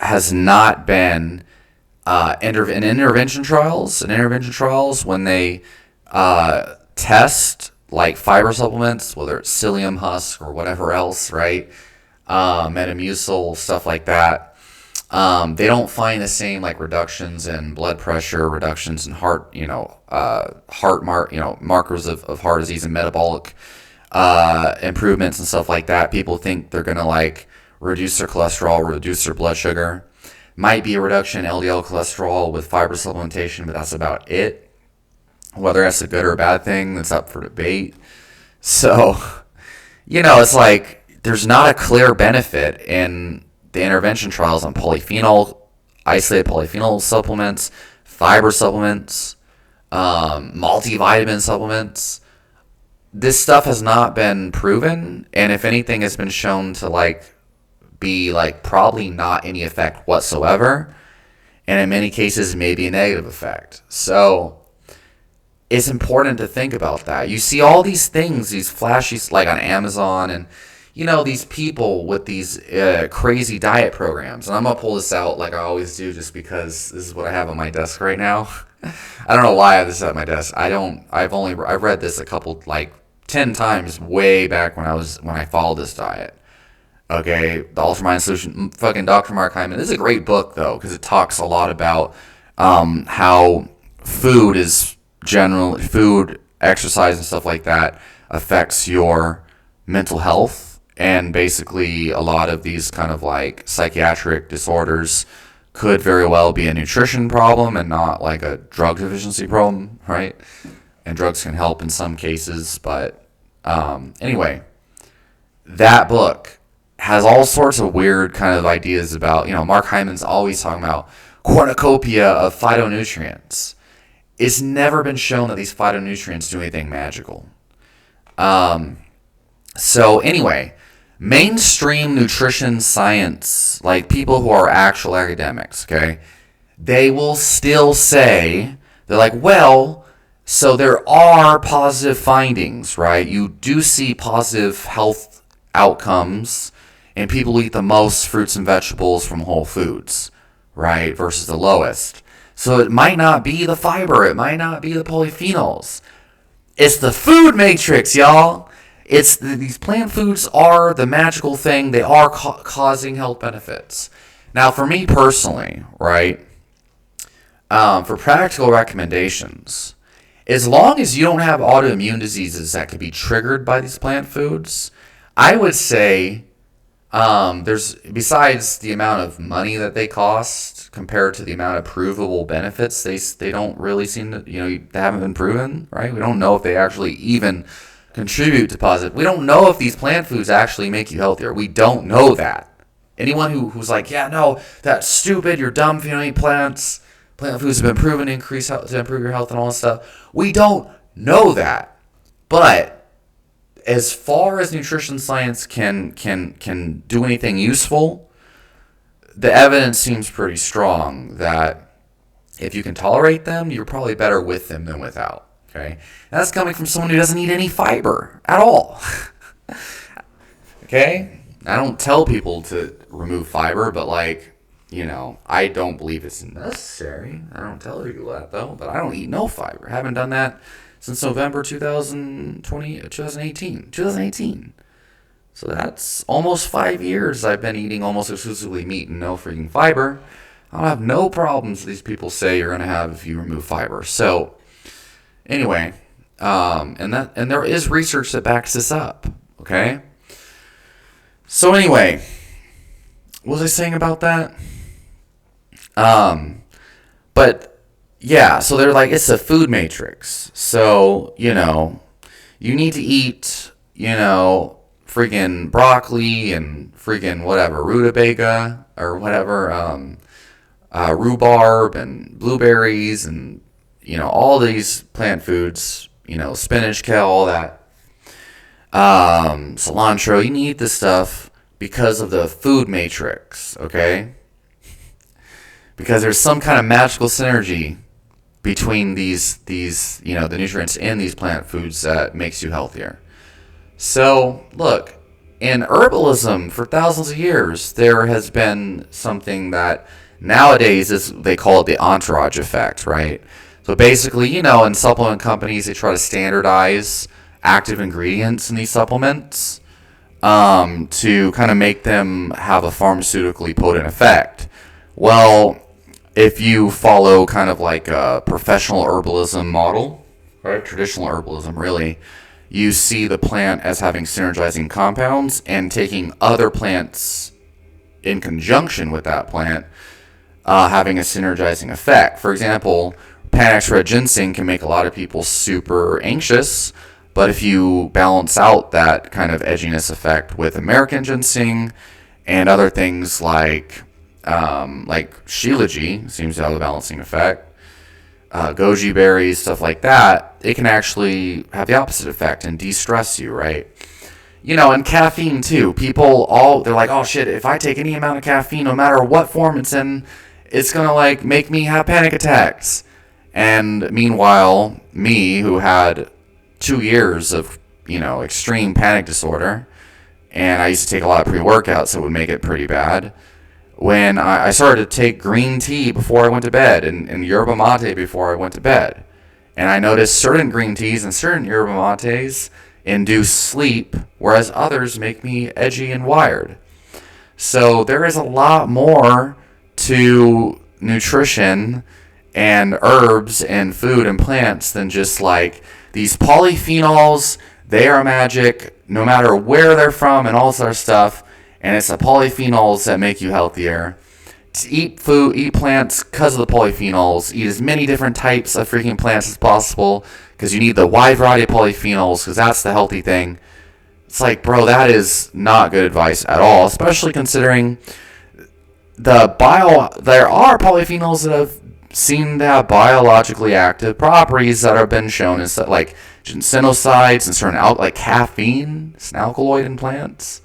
has not been in intervention trials when they test like fiber supplements, whether it's psyllium husk or whatever else, right? Metamucil, stuff like that. They don't find the same like reductions in blood pressure, reductions in heart, markers of heart disease and metabolic improvements and stuff like that. People think they're gonna like reduce their cholesterol, reduce their blood sugar. Might be a reduction in LDL cholesterol with fiber supplementation, but that's about it. Whether that's a good or a bad thing, that's up for debate. So, it's like there's not a clear benefit in the intervention trials on isolated polyphenol supplements, fiber supplements, multivitamin supplements. This stuff has not been proven, and if anything, has been shown to be probably not any effect whatsoever, and in many cases maybe a negative effect. So it's important to think about that. You see all these things, these flashes like on Amazon, and these people with these crazy diet programs. And I'm gonna pull this out like I always do, just because this is what I have on my desk right now. I don't know why I have this at my desk. I've read this a couple 10 times way back when I followed this diet. Okay, the Ultramind Solution, fucking Dr. Mark Hyman. This is a great book though, because it talks a lot about how food, exercise, and stuff like that affects your mental health. And basically, a lot of these kind of psychiatric disorders could very well be a nutrition problem and not like a drug deficiency problem, right? And drugs can help in some cases, but anyway, that book has all sorts of weird kind of ideas about, Mark Hyman's always talking about cornucopia of phytonutrients. It's never been shown that these phytonutrients do anything magical. So anyway, mainstream nutrition science, like people who are actual academics, okay, they will still say, they're like, well, so there are positive findings, right? You do see positive health outcomes in people who eat the most fruits and vegetables from whole foods, right, versus the lowest. So it might not be the fiber, it might not be the polyphenols. It's the food matrix, y'all. These plant foods are the magical thing. They are causing health benefits. Now, for me personally, right, for practical recommendations, as long as you don't have autoimmune diseases that could be triggered by these plant foods, I would say besides the amount of money that they cost compared to the amount of provable benefits, they don't really seem to, they haven't been proven, right? We don't know if they actually even contribute to positive. We don't know if these plant foods actually make you healthier. We don't know that. Anyone who's like, yeah, no, that's stupid, you're dumb if you don't eat plants. Plant foods have been proven to improve your health and all this stuff. We don't know that. But as far as nutrition science can do anything useful, the evidence seems pretty strong that if you can tolerate them, you're probably better with them than without. Okay, and that's coming from someone who doesn't eat any fiber at all. Okay, I don't tell people to remove fiber, but I don't believe it's necessary. I don't tell people that though, but I don't eat no fiber. I haven't done that since November 2018. So that's almost 5 years I've been eating almost exclusively meat and no freaking fiber. I don't have no problems these people say you're going to have if you remove fiber. So anyway, and there is research that backs this up, okay? So anyway, what was I saying about that? But yeah, so they're like, it's a food matrix. So, you need to eat, freaking broccoli and freaking whatever, rutabaga or whatever, rhubarb and blueberries and, all these plant foods, spinach, kale, all that, cilantro. You need to eat this stuff because of the food matrix, okay? Because there's some kind of magical synergy between these the nutrients in these plant foods that makes you healthier. So look, in herbalism for thousands of years, there has been something that nowadays is, they call it the entourage effect, right? So basically, in supplement companies, they try to standardize active ingredients in these supplements, to kind of make them have a pharmaceutically potent effect. Well, if you follow kind of like a professional herbalism model, right, traditional herbalism really, you see the plant as having synergizing compounds and taking other plants in conjunction with that plant, having a synergizing effect. For example, Panax Red Ginseng can make a lot of people super anxious, but if you balance out that kind of edginess effect with American ginseng and other things like Shilajit seems to have a balancing effect, goji berries, stuff like that, it can actually have the opposite effect and de-stress you, right? And caffeine too. They're like, oh shit, if I take any amount of caffeine, no matter what form it's in, it's gonna like make me have panic attacks. And meanwhile, me, who had 2 years of, extreme panic disorder, and I used to take a lot of pre-workouts, so it would make it pretty bad. When I started to take green tea before I went to bed and yerba mate before I went to bed. And I noticed certain green teas and certain yerba mates induce sleep, whereas others make me edgy and wired. So there is a lot more to nutrition and herbs and food and plants than just like these polyphenols. They are magic no matter where they're from and all sort of stuff. And it's the polyphenols that make you healthier. To eat plants because of the polyphenols. Eat as many different types of freaking plants as possible because you need the wide variety of polyphenols because that's the healthy thing. It's like, bro, that is not good advice at all, especially considering there are polyphenols that have seen to have biologically active properties that have been shown as like ginsenosides and certain like caffeine. It's an alkaloid in plants.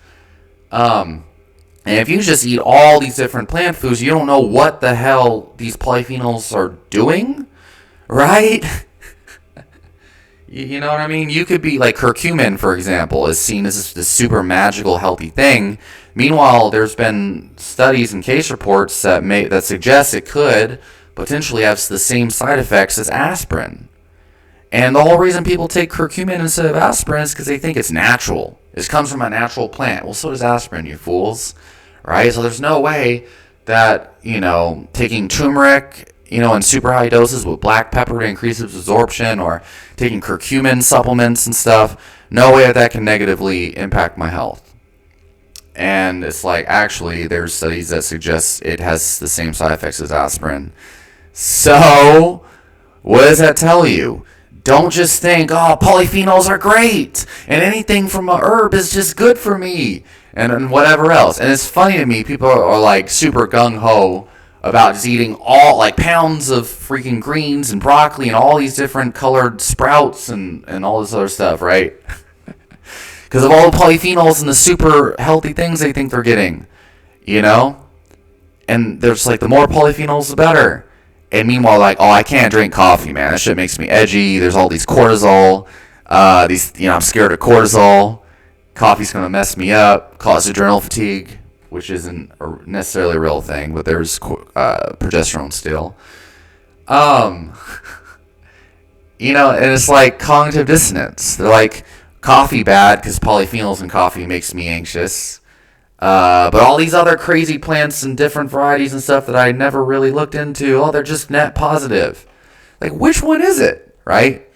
And if you just eat all these different plant foods, you don't know what the hell these polyphenols are doing, right? You know what I mean? You could be like curcumin, for example, is seen as this super magical healthy thing. Meanwhile, there's been studies and case reports that suggest it could potentially have the same side effects as aspirin. And the whole reason people take curcumin instead of aspirin is because they think it's natural. It comes from a natural plant. Well, so does aspirin, you fools. Right? So there's no way that, taking turmeric, in super high doses with black pepper to increase its absorption, or taking curcumin supplements and stuff, no way that can negatively impact my health. And it's like, actually, there's studies that suggest it has the same side effects as aspirin. So, what does that tell you? Don't just think, oh, polyphenols are great, and anything from a herb is just good for me, and whatever else. And it's funny to me, people are like super gung-ho about just eating all, like, pounds of freaking greens and broccoli and all these different colored sprouts and all this other stuff, right? Because of all the polyphenols and the super healthy things they think they're getting, And there's like, the more polyphenols, the better. And meanwhile, like, oh, I can't drink coffee, man. That shit makes me edgy. There's all these cortisol. I'm scared of cortisol. Coffee's going to mess me up, cause adrenal fatigue, which isn't necessarily a real thing, but there's progesterone still. And it's like cognitive dissonance. They're like, coffee bad because polyphenols in coffee makes me anxious. But all these other crazy plants and different varieties and stuff that I never really looked into, they're just net positive. Like, which one is it, right?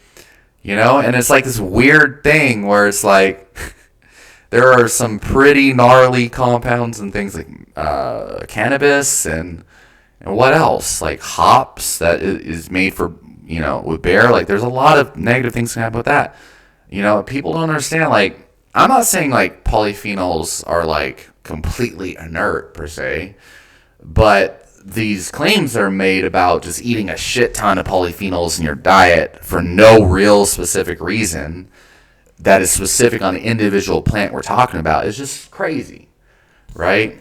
And it's like this weird thing where it's like, there are some pretty gnarly compounds and things like cannabis and And what else? Like hops that is made for, with beer. Like there's a lot of negative things that happen with that. People don't understand. Like, I'm not saying like polyphenols are like completely inert per se, but these claims are made about just eating a shit ton of polyphenols in your diet for no real specific reason that is specific on the individual plant we're talking about is just crazy, right?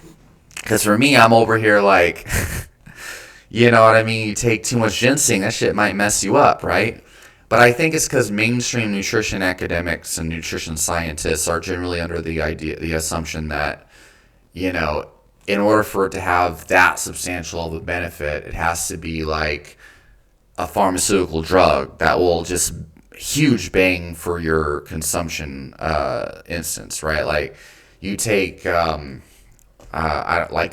Because for me, I'm over here like, you know what I mean? You take too much ginseng, that shit might mess you up, right? But I think it's because mainstream nutrition academics and nutrition scientists are generally under the assumption that, in order for it to have that substantial of a benefit, it has to be like a pharmaceutical drug that will just huge bang for your consumption instance, right? Like you take like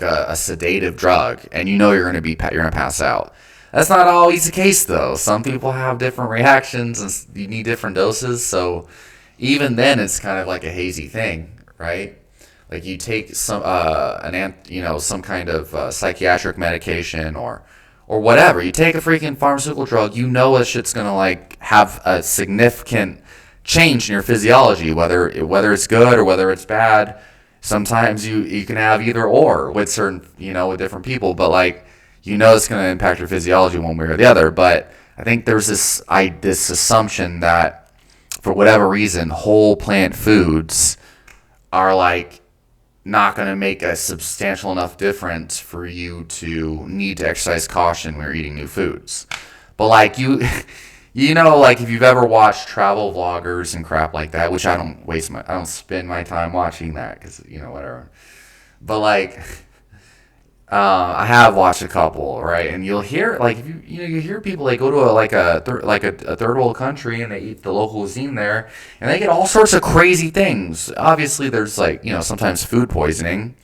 a sedative drug, and you're gonna pass out. That's not always the case, though. Some people have different reactions, and you need different doses. So even then, it's kind of like a hazy thing, right? Like you take some kind of psychiatric medication or whatever. You take a freaking pharmaceutical drug, that shit's gonna like have a significant change in your physiology, whether it's good or whether it's bad. Sometimes you can have either or with certain with different people, but like it's going to impact your physiology one way or the other. But I think there's this assumption that for whatever reason, whole plant foods are like not going to make a substantial enough difference for you to need to exercise caution when you're eating new foods. But like like if you've ever watched travel vloggers and crap like that, which I don't spend my time watching that because whatever. But like, I have watched a couple, right? And you'll hear like if you hear people like go to a third world country and they eat the local cuisine there, and they get all sorts of crazy things. Obviously, there's like sometimes food poisoning,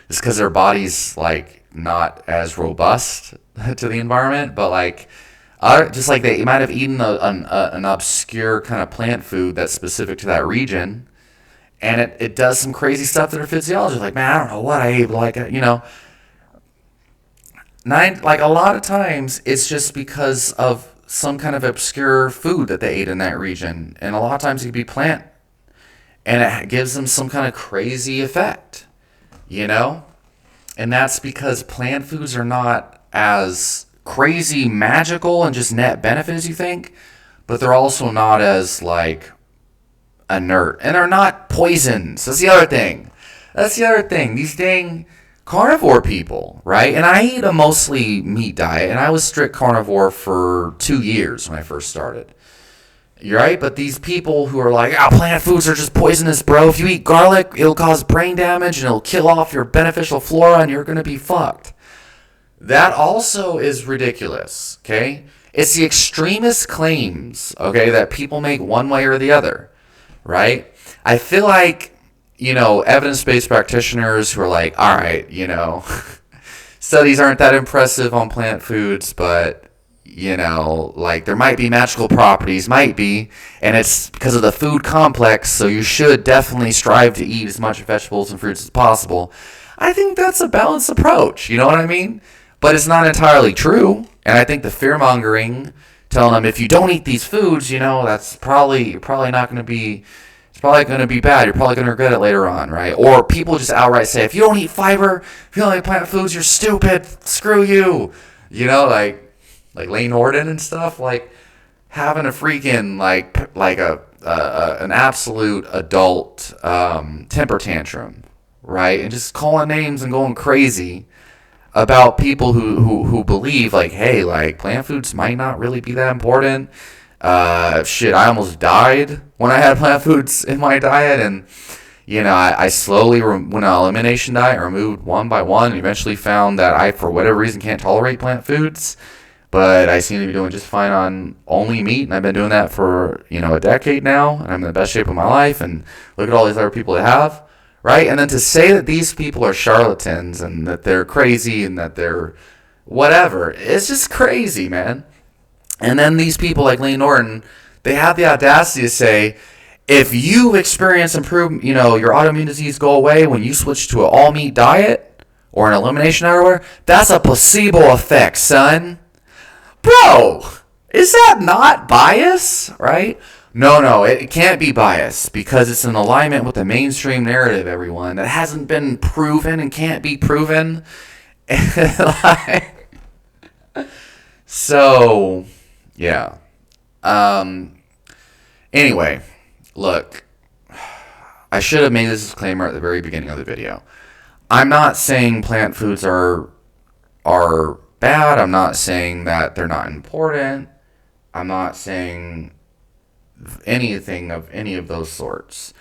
just because their body's like not as robust to the environment, but like. Just like they might have eaten an obscure kind of plant food that's specific to that region, and it does some crazy stuff to their physiology. Like, man, I don't know what I ate, but like, like a lot of times it's just because of some kind of obscure food that they ate in that region, and a lot of times it could be plant, and it gives them some kind of crazy effect, and that's because plant foods are not as crazy magical and just net benefits you think, but they're also not as like inert, and they're not poisons. That's the other thing. These dang carnivore people, right? And I eat a mostly meat diet, and I was strict carnivore for 2 years when I first started. You're right, but these people who are like, plant foods are just poisonous, bro. If you eat garlic, it'll cause brain damage and it'll kill off your beneficial flora and you're gonna be fucked. That also is ridiculous, okay? It's the extremist claims, okay, that people make one way or the other, right? I feel like, evidence-based practitioners who are like, all right, studies aren't that impressive on plant foods, but, like there might be magical properties, and it's because of the food complex, so you should definitely strive to eat as much vegetables and fruits as possible. I think that's a balanced approach, you know what I mean? But it's not entirely true, and I think the fear-mongering, telling them if you don't eat these foods, that's you're probably not going to be, it's probably going to be bad, you're probably going to regret it later on, right? Or people just outright say, if you don't eat fiber, if you don't eat plant foods, you're stupid, screw you, like Lane Norton and stuff, like having a freaking, like an absolute adult temper tantrum, right? And just calling names and going crazy about people who believe like, hey, like plant foods might not really be that important. Shit, I almost died when I had plant foods in my diet, and I slowly went on an elimination diet, removed one by one, and eventually found that I, for whatever reason, can't tolerate plant foods. But I seem to be doing just fine on only meat, and I've been doing that for a decade now, and I'm in the best shape of my life. And look at all these other people that have. Right? And then to say that these people are charlatans and that they're crazy and that they're whatever, it's just crazy, man. And then these people like Lane Norton, they have the audacity to say, if you experience improvement, your autoimmune disease go away when you switch to an all-meat diet or an elimination outerwear, that's a placebo effect, son. Bro, is that not bias, right? No, it can't be bias because it's in alignment with the mainstream narrative, everyone, that hasn't been proven and can't be proven. So, yeah. Anyway, look, I should have made this disclaimer at the very beginning of the video. I'm not saying plant foods are bad. I'm not saying that they're not important. I'm not saying anything of any of those sorts.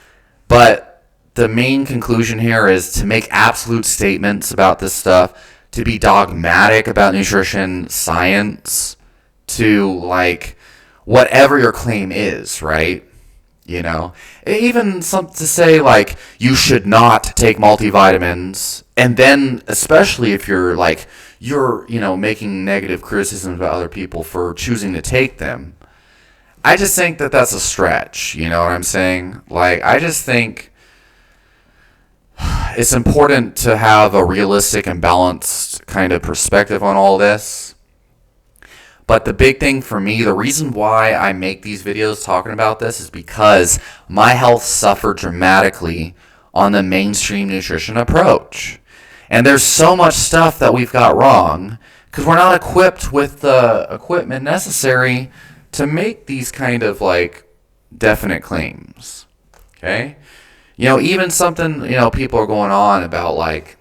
But the main conclusion here is to make absolute statements about this stuff, to be dogmatic about nutrition science, to like whatever your claim is, right? You know, even some to say like you should not take multivitamins, and then especially if you're like making negative criticisms about other people for choosing to take them. I just think that that's a stretch. You know what I'm saying? Like, I just think it's important to have a realistic and balanced kind of perspective on all this. But the big thing for me, the reason why I make these videos talking about this is because my health suffered dramatically on the mainstream nutrition approach. And there's so much stuff that we've got wrong because we're not equipped with the equipment necessary to make these kind of like definite claims. Okay? Even something, people are going on about like,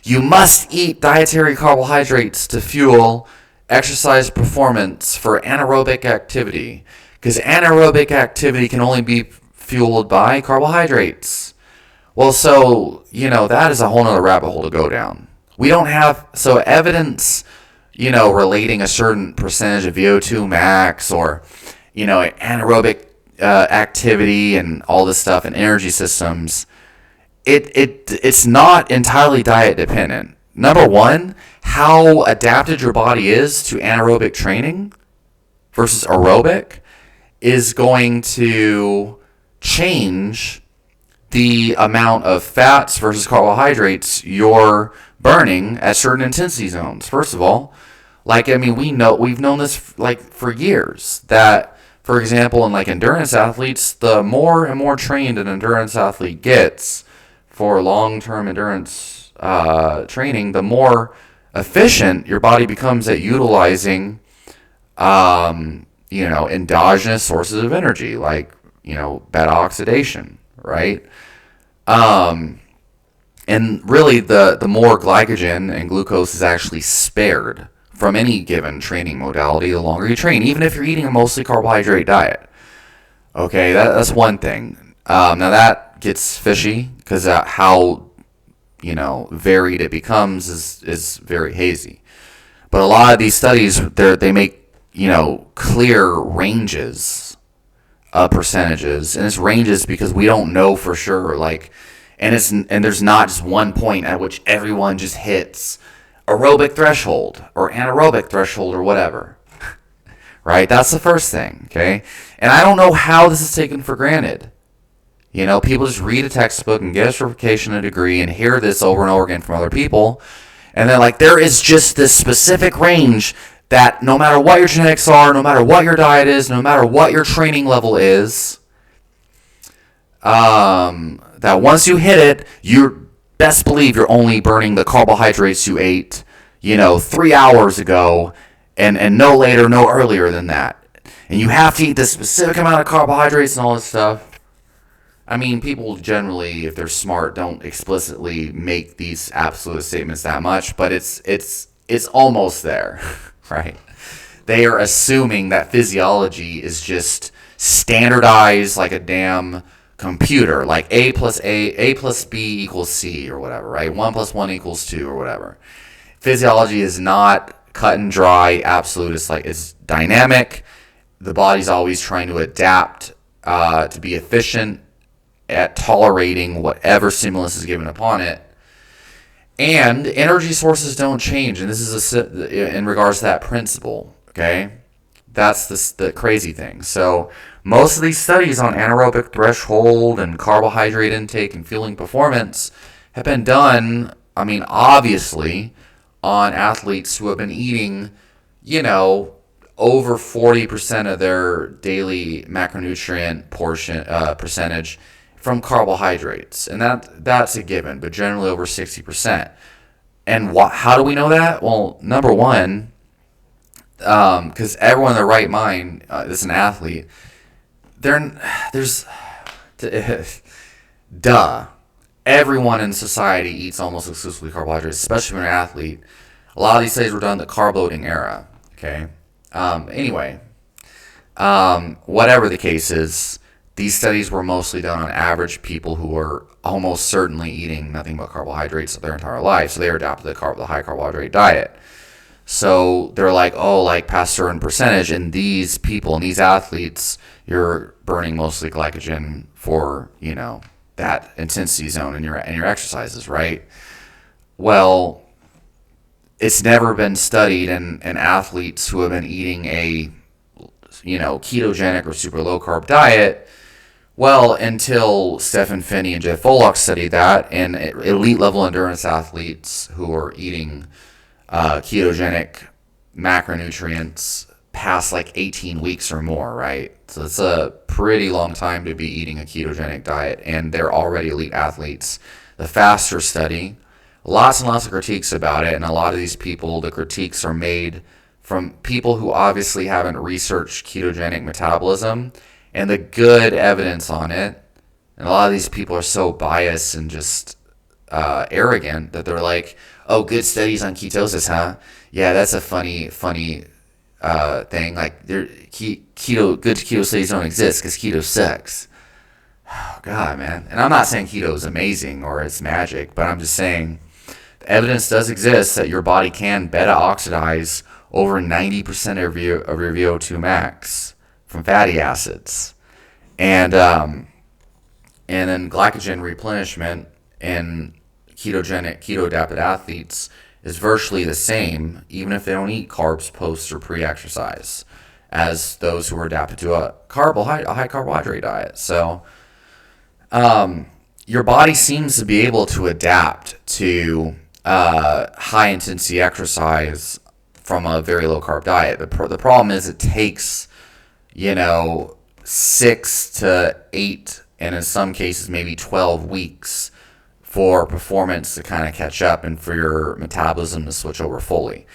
you must eat dietary carbohydrates to fuel exercise performance for anaerobic activity, because anaerobic activity can only be fueled by carbohydrates. Well, so, that is a whole nother rabbit hole to go down. We don't have, evidence, relating a certain percentage of VO2 max or, anaerobic activity and all this stuff and energy systems. It's not entirely diet dependent. Number one, how adapted your body is to anaerobic training versus aerobic is going to change the amount of fats versus carbohydrates you're burning at certain intensity zones. First of all, we've known this for years that, for example, in endurance athletes, the more and more trained an endurance athlete gets for long-term endurance training, the more efficient your body becomes at utilizing, endogenous sources of energy, like, beta oxidation, right? And really, the more glycogen and glucose is actually spared from any given training modality, the longer you train, even if you're eating a mostly carbohydrate diet. Okay, that's one thing. Now that gets fishy because how varied it becomes is very hazy. But a lot of these studies, they make, clear ranges of percentages. And it's ranges because we don't know for sure. And there's not just one point at which everyone just hits aerobic threshold or anaerobic threshold or whatever. Right? That's the first thing. Okay? And I don't know how this is taken for granted. People just read a textbook and get a certification and a degree and hear this over and over again from other people. And they're like, there is just this specific range that no matter what your genetics are, no matter what your diet is, no matter what your training level is, that once you hit it, you best believe you're only burning the carbohydrates you ate, 3 hours ago and no later, no earlier than that. And you have to eat this specific amount of carbohydrates and all this stuff. People generally, if they're smart, don't explicitly make these absolute statements that much, but it's almost there, right? They are assuming that physiology is just standardized like a damn computer, like A plus B equals C or whatever, right? 1 plus 1 equals 2 or whatever. Physiology is not cut and dry, absolute. It's dynamic. The body's always trying to adapt to be efficient at tolerating whatever stimulus is given upon it. And energy sources don't change. And this is in regards to that principle, okay? That's the crazy thing. So most of these studies on anaerobic threshold and carbohydrate intake and fueling performance have been done I mean, obviously, on athletes who have been eating, you know, over 40% of their daily macronutrient portion percentage from carbohydrates, and that's a given, but generally over 60%. And how do we know that? Well, number one, because everyone in their right mind is an athlete. There's, duh. Everyone in society eats almost exclusively carbohydrates, especially when you're an athlete. A lot of these studies were done in the carb loading era. Okay. Anyway, whatever the case is, these studies were mostly done on average people who were almost certainly eating nothing but carbohydrates their entire life. So they were adapted to the high carbohydrate diet. So they're like, oh, like past a certain percentage, and these people and these athletes, you're burning mostly glycogen for, that intensity zone in your exercises, right? Well, it's never been studied in athletes who have been eating a, ketogenic or super low carb diet. Well, until Stephen Finney and Jeff Volek studied that in elite level endurance athletes who are eating ketogenic macronutrients past like 18 weeks or more, right? So it's a pretty long time to be eating a ketogenic diet, and they're already elite athletes. The FASTER study, lots and lots of critiques about it, and a lot of these people, the critiques are made from people who obviously haven't researched ketogenic metabolism and the good evidence on it. And a lot of these people are so biased and just arrogant that they're like, oh, good studies on ketosis, huh? Yeah, that's a funny thing. Like, good keto studies don't exist because keto sucks. Oh, God, man. And I'm not saying keto is amazing or it's magic, but I'm just saying the evidence does exist that your body can beta-oxidize over 90% of your VO2 max from fatty acids. And then glycogen replenishment in keto-adapted athletes is virtually the same, even if they don't eat carbs post or pre-exercise, as those who are adapted to a high carbohydrate diet. So your body seems to be able to adapt to high intensity exercise from a very low carb diet. The problem is it takes 6 to 8, and in some cases maybe 12 weeks for performance to kind of catch up and for your metabolism to switch over fully.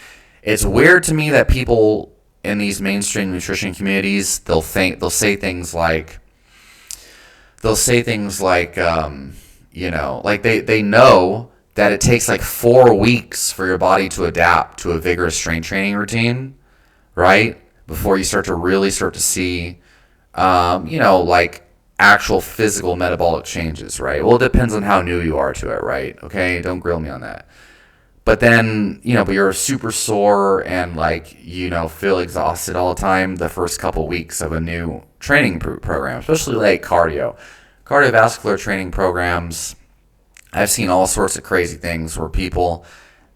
It's weird to me that people in these mainstream nutrition communities, they'll say things like like they know that it takes like 4 weeks for your body to adapt to a vigorous strength training routine, right? Before you start to see, like actual physical metabolic changes, right? Well, it depends on how new you are to it, right? Okay, don't grill me on that. But then, but you're super sore and feel exhausted all the time the first couple weeks of a new training program, especially like cardiovascular training programs. I've seen all sorts of crazy things where people,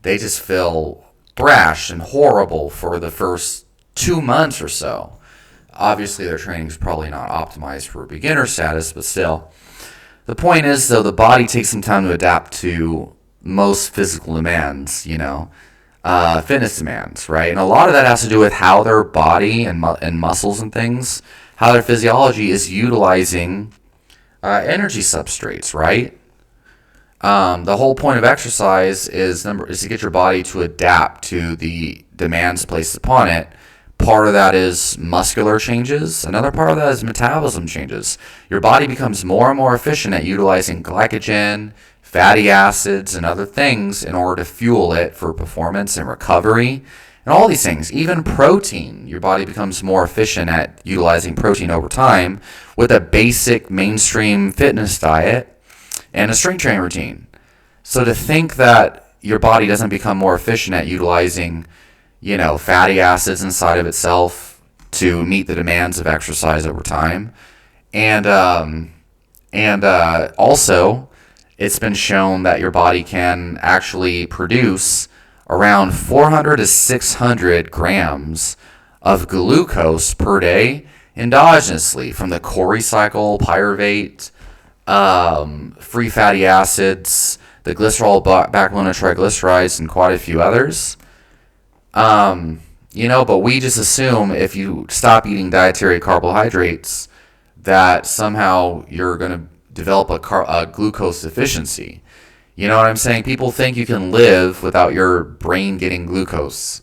they just feel brash and horrible for the first 2 months or so. Obviously, their training is probably not optimized for beginner status, but still. The point is, though, the body takes some time to adapt to most physical demands, fitness demands, right? And a lot of that has to do with how their body and muscles and things, how their physiology is utilizing energy substrates, right? The whole point of exercise is to get your body to adapt to the demands placed upon it. Part of that is muscular changes. Another part of that is metabolism changes. Your body becomes more and more efficient at utilizing glycogen, fatty acids, and other things in order to fuel it for performance and recovery, and all these things. Even protein. Your body becomes more efficient at utilizing protein over time with a basic mainstream fitness diet and a strength training routine. So to think that your body doesn't become more efficient at utilizing fatty acids inside of itself to meet the demands of exercise over time. And also, it's been shown that your body can actually produce around 400 to 600 grams of glucose per day endogenously from the Cori cycle, pyruvate, free fatty acids, the glycerol backbone of triglycerides, and quite a few others. But we just assume if you stop eating dietary carbohydrates that somehow you're going to develop a glucose deficiency. You know what I'm saying? People think you can live without your brain getting glucose.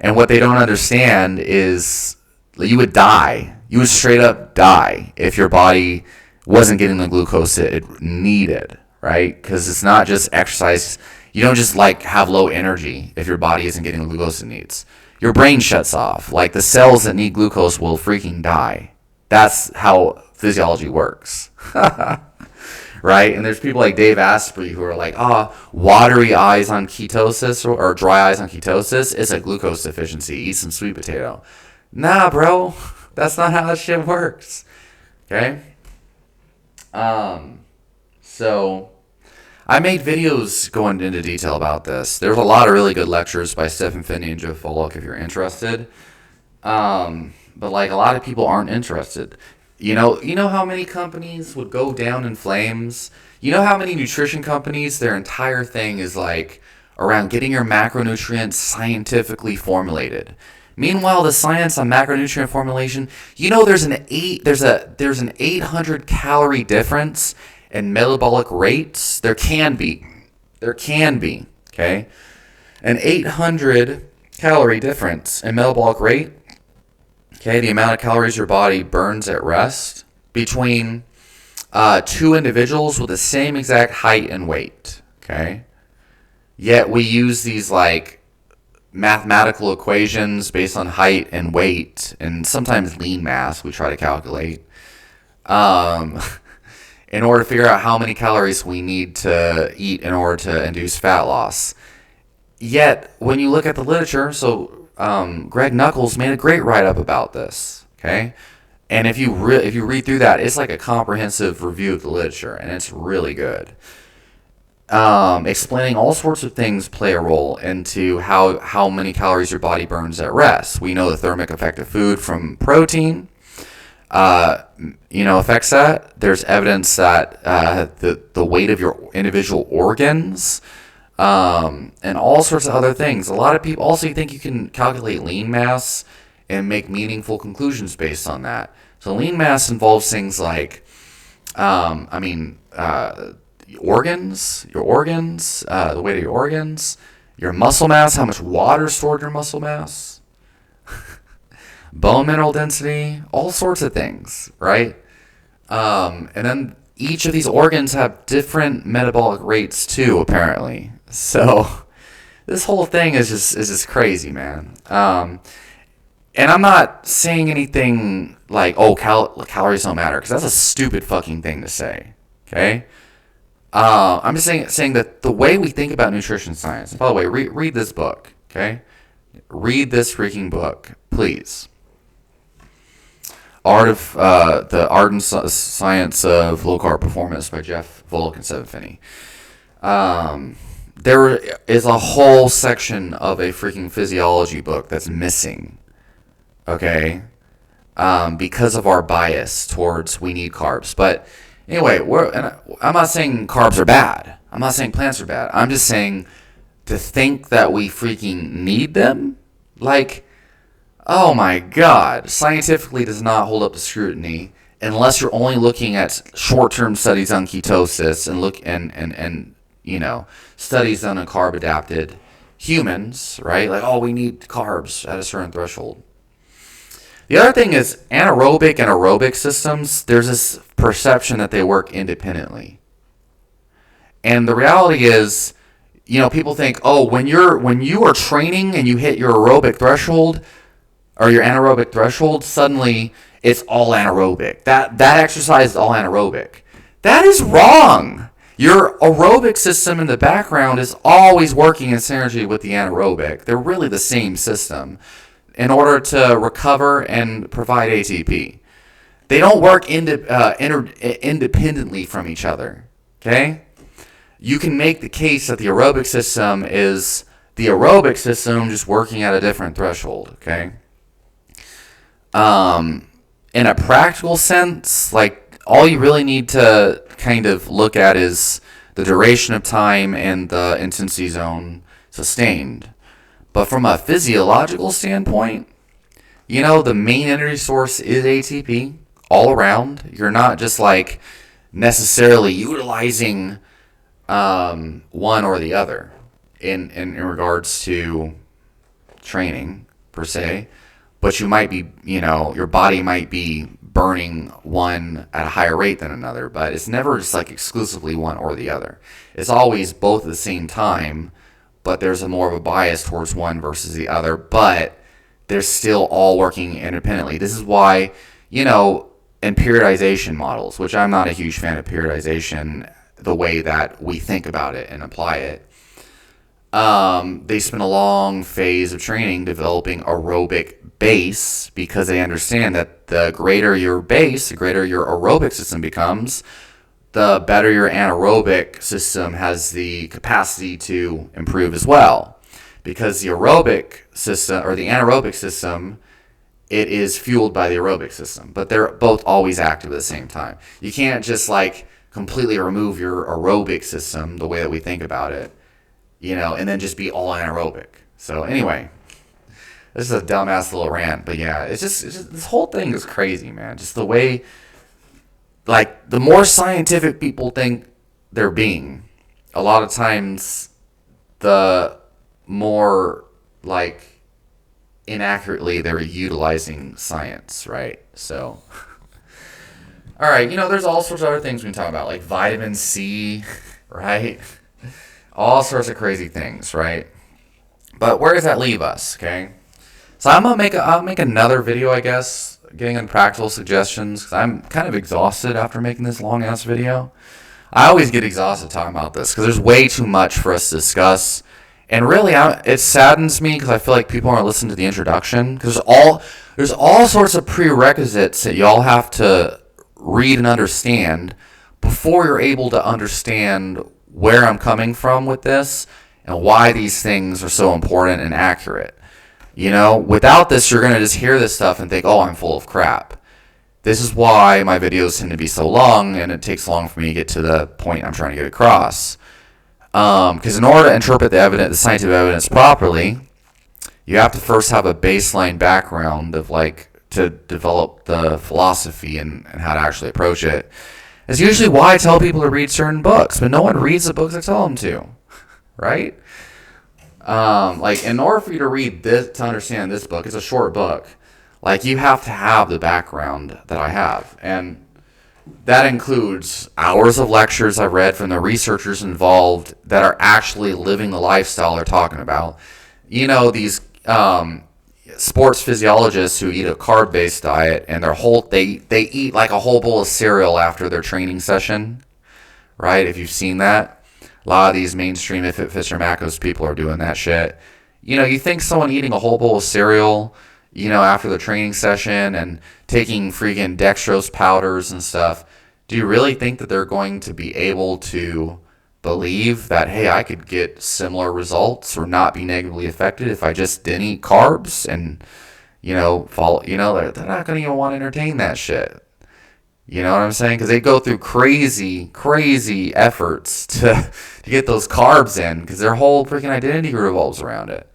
And what they don't understand is you would die. You would straight up die if your body wasn't getting the glucose it needed, right? Because it's not just exercise. You don't just have low energy if your body isn't getting the glucose it needs. Your brain shuts off. Like, the cells that need glucose will freaking die. That's how physiology works. Right? And there's people like Dave Asprey who are like, watery eyes on ketosis or dry eyes on ketosis is a glucose deficiency. Eat some sweet potato. Nah, bro. That's not how that shit works. Okay? So I made videos going into detail about this. There's a lot of really good lectures by Stephen Finney and Joe Folok if you're interested. But a lot of people aren't interested. You know how many companies would go down in flames? You know how many nutrition companies, their entire thing is around getting your macronutrients scientifically formulated. Meanwhile, the science on macronutrient formulation, there's an 800 calorie difference in metabolic rates. There can be, okay? An 800 calorie difference in metabolic rate. Okay, the amount of calories your body burns at rest between two individuals with the same exact height and weight. Okay, yet we use these mathematical equations based on height and weight, and sometimes lean mass we try to calculate in order to figure out how many calories we need to eat in order to induce fat loss. Yet when you look at the literature, Greg Nuckols made a great write-up about this, okay? And if you read through that, it's like a comprehensive review of the literature, and it's really good. Explaining all sorts of things play a role into how many calories your body burns at rest. We know the thermic effect of food from protein, affects that. There's evidence that the weight of your individual organs, and all sorts of other things. A lot of people also think you can calculate lean mass and make meaningful conclusions based on that. So lean mass involves things like, organs, the weight of your organs, your muscle mass, how much water is stored in your muscle mass, bone mineral density, all sorts of things, right? And then each of these organs have different metabolic rates too, apparently. So this whole thing is just crazy, man. And I'm not saying anything like, calories don't matter, because that's a stupid fucking thing to say. Okay. I'm just saying that the way we think about nutrition science. By the way, read this book. Okay. Read this freaking book, please. The Art and Science of Low Carb Performance by Jeff Volek and Stephen Finney. There is a whole section of a freaking physiology book that's missing. Okay? Because of our bias towards we need carbs. But anyway, I'm not saying carbs are bad. I'm not saying plants are bad. I'm just saying to think that we freaking need them, oh my God, scientifically does not hold up to scrutiny unless you're only looking at short-term studies on ketosis and studies done on carb-adapted humans, right? We need carbs at a certain threshold. The other thing is anaerobic and aerobic systems, there's this perception that they work independently. And the reality is, people think, when you are training and you hit your aerobic threshold, or your anaerobic threshold, suddenly it's all anaerobic. That exercise is all anaerobic. That is wrong. Your aerobic system in the background is always working in synergy with the anaerobic. They're really the same system in order to recover and provide ATP. They don't work independently from each other. Okay? You can make the case that the aerobic system is the aerobic system just working at a different threshold. Okay? In a practical sense, all you really need to kind of look at is the duration of time, and the intensity zone sustained. But from a physiological standpoint, the main energy source is ATP all around. You're not just like necessarily utilizing one or the other in regards to training per se, but you might be, your body might be burning one at a higher rate than another, but it's never just like exclusively one or the other. It's always both at the same time, but there's a more of a bias towards one versus the other, but they're still all working independently. This is why, in periodization models, which I'm not a huge fan of periodization, the way that we think about it and apply it, they spend a long phase of training developing aerobic base because they understand that the greater your base, the greater your aerobic system becomes, the better your anaerobic system has the capacity to improve as well. Because the aerobic system or the anaerobic system, it is fueled by the aerobic system, but they're both always active at the same time. You can't just like completely remove your aerobic system the way that we think about it, and then just be all anaerobic. So anyway, this is a dumbass little rant, but yeah, it's just this whole thing is crazy, man. Just the way, like, the more scientific people think they're being, a lot of times, the more like inaccurately they're utilizing science, right? So, all right, there's all sorts of other things we can talk about, like vitamin C, right? All sorts of crazy things, right? But where does that leave us? Okay. So I'll make another video, I guess, getting into practical suggestions, because I'm kind of exhausted after making this long ass video. I always get exhausted talking about this because there's way too much for us to discuss, and really, it saddens me because I feel like people aren't listening to the introduction, because there's all sorts of prerequisites that y'all have to read and understand before you're able to understand where I'm coming from with this and why these things are so important and accurate. Without this, you're going to just hear this stuff and think, oh, I'm full of crap. This is why my videos tend to be so long, and it takes long for me to get to the point I'm trying to get across. Because in order to interpret the scientific evidence properly, you have to first have a baseline background of to develop the philosophy and how to actually approach it. It's usually why I tell people to read certain books, but no one reads the books I tell them to, right? In order for you to read this, to understand this book, it's a short book, you have to have the background that I have. And that includes hours of lectures I read from the researchers involved that are actually living the lifestyle they're talking about. These sports physiologists who eat a carb-based diet, and they eat like a whole bowl of cereal after their training session, right? If you've seen that. A lot of these mainstream If It Fits Your Macros people are doing that shit. You think someone eating a whole bowl of cereal, after the training session and taking freaking dextrose powders and stuff, do you really think that they're going to be able to believe that, hey, I could get similar results or not be negatively affected if I just didn't eat carbs and, follow, they're not going to even want to entertain that shit. You know what I'm saying? Because they go through crazy, crazy efforts to get those carbs in, because their whole freaking identity revolves around it.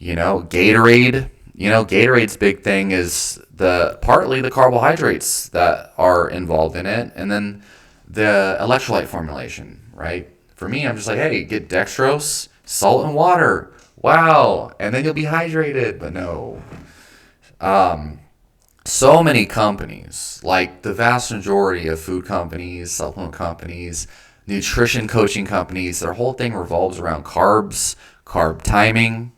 Gatorade. Gatorade's big thing is partly the carbohydrates that are involved in it, and then the electrolyte formulation, right? For me, I'm just like, hey, get dextrose, salt, and water. Wow. And then you'll be hydrated. But no. So many companies, like the vast majority of food companies, supplement companies, nutrition coaching companies, their whole thing revolves around carbs, carb timing,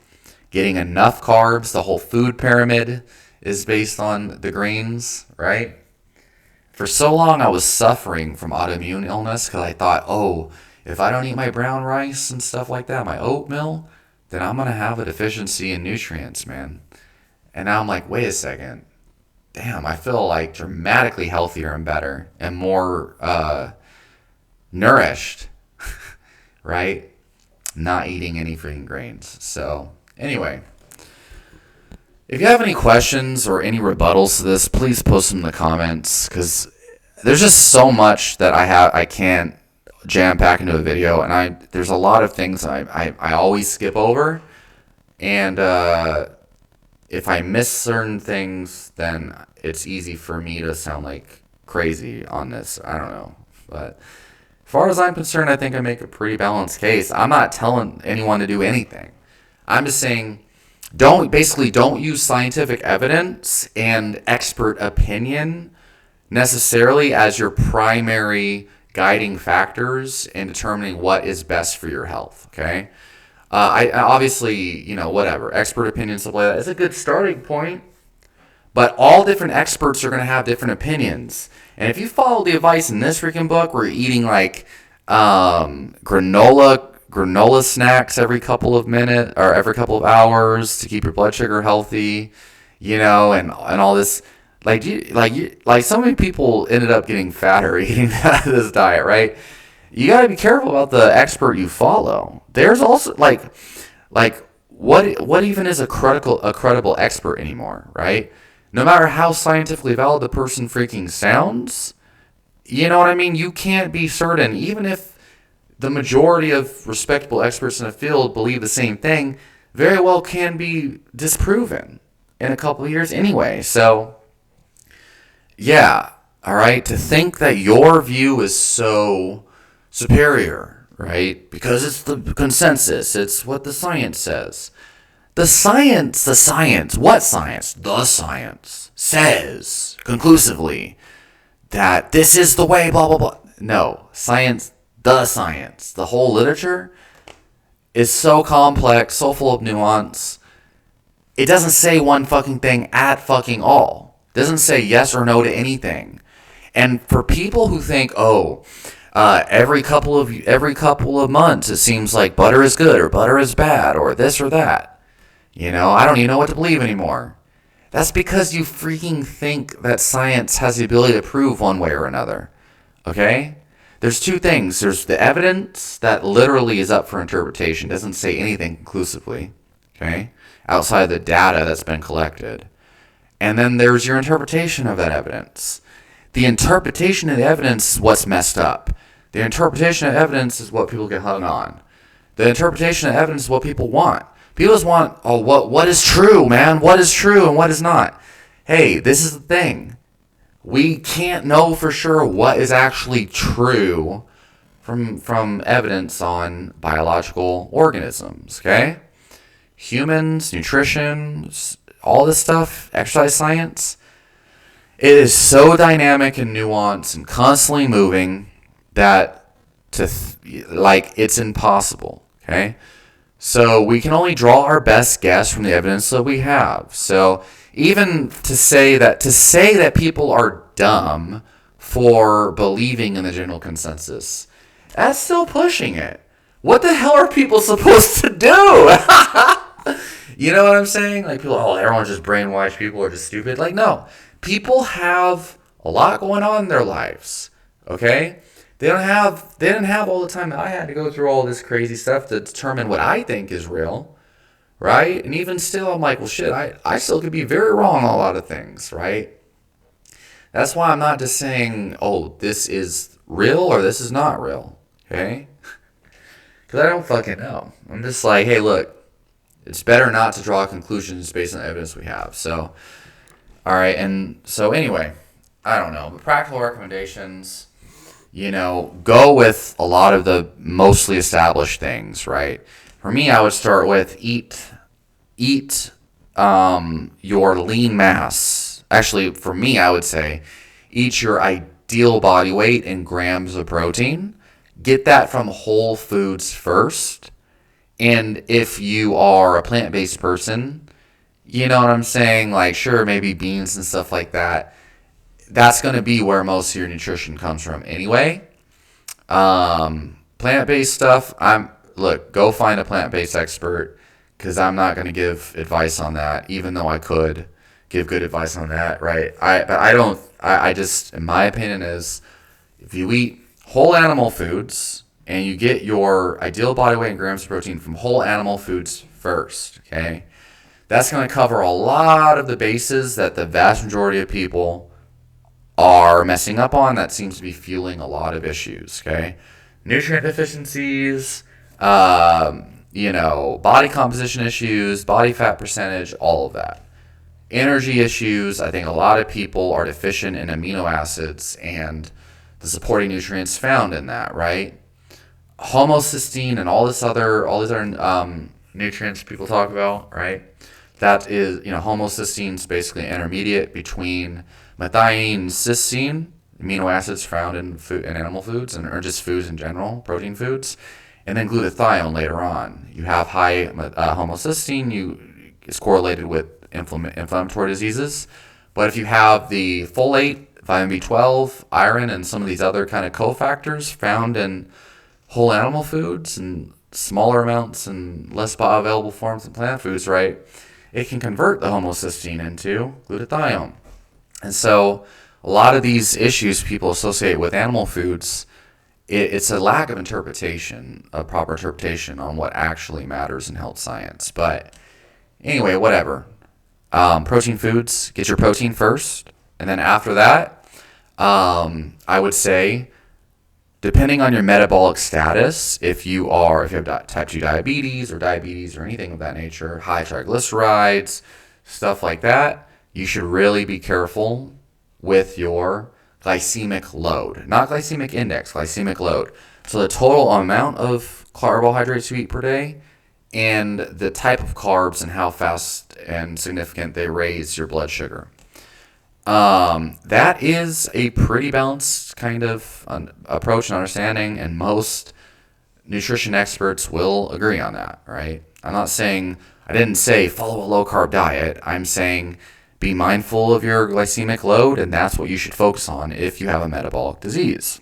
getting enough carbs. The whole food pyramid is based on the grains, right? For so long, I was suffering from autoimmune illness because I thought, oh, if I don't eat my brown rice and stuff like that, my oatmeal, then I'm going to have a deficiency in nutrients, man. And now I'm like, wait a second. Damn, I feel like dramatically healthier and better and more nourished, right? Not eating any freaking grains. So, anyway, if you have any questions or any rebuttals to this, please post them in the comments, because there's just so much that I can't jam pack into a video, and there's a lot of things I always skip over, and if I miss certain things, then it's easy for me to sound like crazy on this. I don't know, but as far as I'm concerned, I think I make a pretty balanced case. I'm not telling anyone to do anything. I'm just saying, don't use scientific evidence and expert opinion necessarily as your primary guiding factors in determining what is best for your health. Okay, I obviously, whatever, expert opinion, stuff like that is a good starting point. But all different experts are going to have different opinions. And if you follow the advice in this freaking book, where you're eating like granola snacks every couple of minutes or every couple of hours to keep your blood sugar healthy, and all this, like so many people ended up getting fatter eating this diet, right? You got to be careful about the expert you follow. There's also like what even is a credible expert anymore, right? No matter how scientifically valid the person freaking sounds, you know what I mean? You can't be certain. Even if the majority of respectable experts in the field believe the same thing, very well can be disproven in a couple of years anyway. So, yeah, all right, to think that your view is so superior, right? Because it's the consensus, it's what the science says. What science? The science says conclusively that this is the way, blah, blah, blah. No, the whole literature is so complex, so full of nuance. It doesn't say one fucking thing at fucking all. It doesn't say yes or no to anything. And for people who think, every couple of months it seems like butter is good or butter is bad or this or that, I don't even know what to believe anymore. That's because you freaking think that science has the ability to prove one way or another. Okay? There's two things. There's the evidence that literally is up for interpretation, doesn't say anything conclusively, okay, outside of the data that's been collected. And then there's your interpretation of that evidence. The interpretation of the evidence is what's messed up. The interpretation of evidence is what people get hung on. The interpretation of evidence is what people want. People just want, what is true, man? What is true and what is not? Hey, this is the thing. We can't know for sure what is actually true from evidence on biological organisms, okay? Humans, nutrition, all this stuff, exercise science, it is so dynamic and nuanced and constantly moving that it's impossible, okay? So we can only draw our best guess from the evidence that we have. So even to say that people are dumb for believing in the general consensus, that's still pushing it. What the hell are people supposed to do? You know what I'm saying? Like people, everyone's just brainwashed. People are just stupid. Like, no. People have a lot going on in their lives. Okay? They didn't have all the time that I had to go through all this crazy stuff to determine what I think is real, right? And even still, I'm like, well, shit, I still could be very wrong on a lot of things, right? That's why I'm not just saying, this is real or this is not real, okay? Because I don't fucking know. I'm just like, hey, look, it's better not to draw conclusions based on the evidence we have. So, all right, and so anyway, I don't know. But practical recommendations, go with a lot of the mostly established things, right? For me, I would start with eat your lean mass. Actually, for me, I would say eat your ideal body weight in grams of protein. Get that from whole foods first. And if you are a plant-based person, you know what I'm saying? Like, sure, maybe beans and stuff like that. That's going to be where most of your nutrition comes from anyway. Plant-based stuff, go find a plant-based expert, because I'm not going to give advice on that, even though I could give good advice on that, right? I just, in my opinion, is if you eat whole animal foods and you get your ideal body weight in grams of protein from whole animal foods first, okay? That's going to cover a lot of the bases that the vast majority of people are messing up on. That seems to be fueling a lot of issues, okay? nutrient deficiencies, body composition issues, body fat percentage, all of that. Energy issues. I think a lot of people are deficient in amino acids and the supporting nutrients found in that, right? Homocysteine and all these other nutrients people talk about, right? That is, homocysteine is basically an intermediate between methionine and cysteine, amino acids found in food and animal foods, or just foods in general, protein foods, and then glutathione later on. You have high homocysteine, is correlated with inflammatory diseases, but if you have the folate, vitamin B12, iron, and some of these other kind of cofactors found in whole animal foods and smaller amounts and less bioavailable forms in plant foods, right, it can convert the homocysteine into glutathione. And so a lot of these issues people associate with animal foods, it's a lack of interpretation, a proper interpretation on what actually matters in health science. But anyway, whatever. Protein foods, get your protein first. And then after that, I would say, depending on your metabolic status, if you have type 2 diabetes or anything of that nature, high triglycerides, stuff like that, you should really be careful with your glycemic load. Not glycemic index, glycemic load. So the total amount of carbohydrates you eat per day and the type of carbs and how fast and significant they raise your blood sugar. That is a pretty balanced kind of approach and understanding, and most nutrition experts will agree on that, right? I didn't say follow a low carb diet. I'm saying be mindful of your glycemic load, and that's what you should focus on if you have a metabolic disease.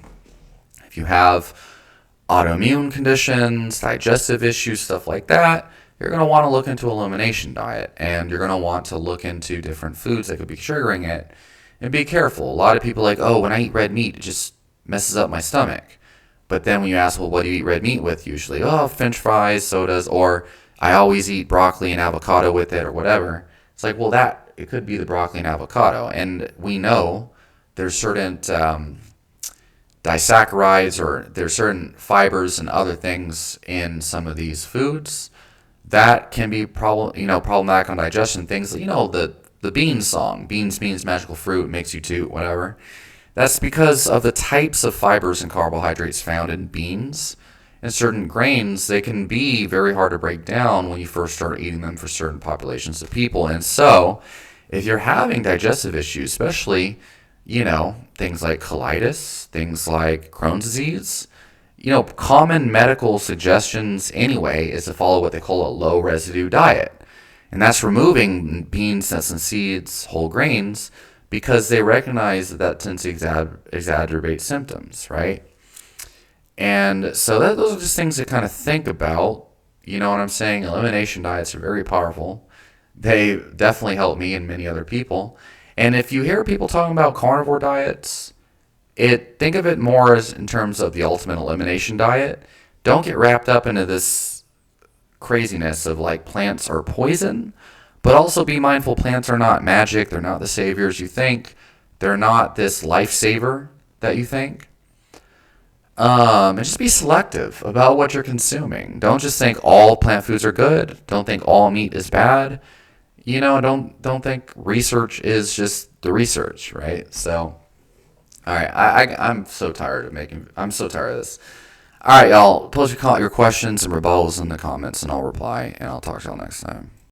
If you have autoimmune conditions, digestive issues, stuff like that, you're going to want to look into elimination diet, and you're going to want to look into different foods that could be triggering it, and be careful. A lot of people are like, oh, when I eat red meat, it just messes up my stomach. But then when you ask, well, what do you eat red meat with? Usually, oh, French fries, sodas, or I always eat broccoli and avocado with it, or whatever. It's like, well, it could be the broccoli and avocado, and we know there's certain disaccharides, or there's certain fibers and other things in some of these foods that can be problematic on digestion. Things, the beans song, beans, magical fruit, makes you toot, whatever. That's because of the types of fibers and carbohydrates found in beans and certain grains. They can be very hard to break down when you first start eating them for certain populations of people. And so if you're having digestive issues, especially, things like colitis, things like Crohn's disease, common medical suggestions anyway is to follow what they call a low residue diet. And that's removing beans, nuts, and seeds, whole grains, because they recognize that tends to exacerbate symptoms, right? And so those are just things to kind of think about. You know what I'm saying? Elimination diets are very powerful. They definitely help me and many other people. And if you hear people talking about carnivore diets, think of it more as in terms of the ultimate elimination diet. Don't get wrapped up into this craziness of like plants are poison, but also be mindful plants are not magic. They're not the saviors you think. They're not this lifesaver that you think. And just be selective about what you're consuming. Don't just think all plant foods are good. Don't think all meat is bad. Don't think research is just the research, right? So, all right, I'm so tired of this. All right, y'all, post your questions and rebuttals in the comments, and I'll reply, and I'll talk to y'all next time.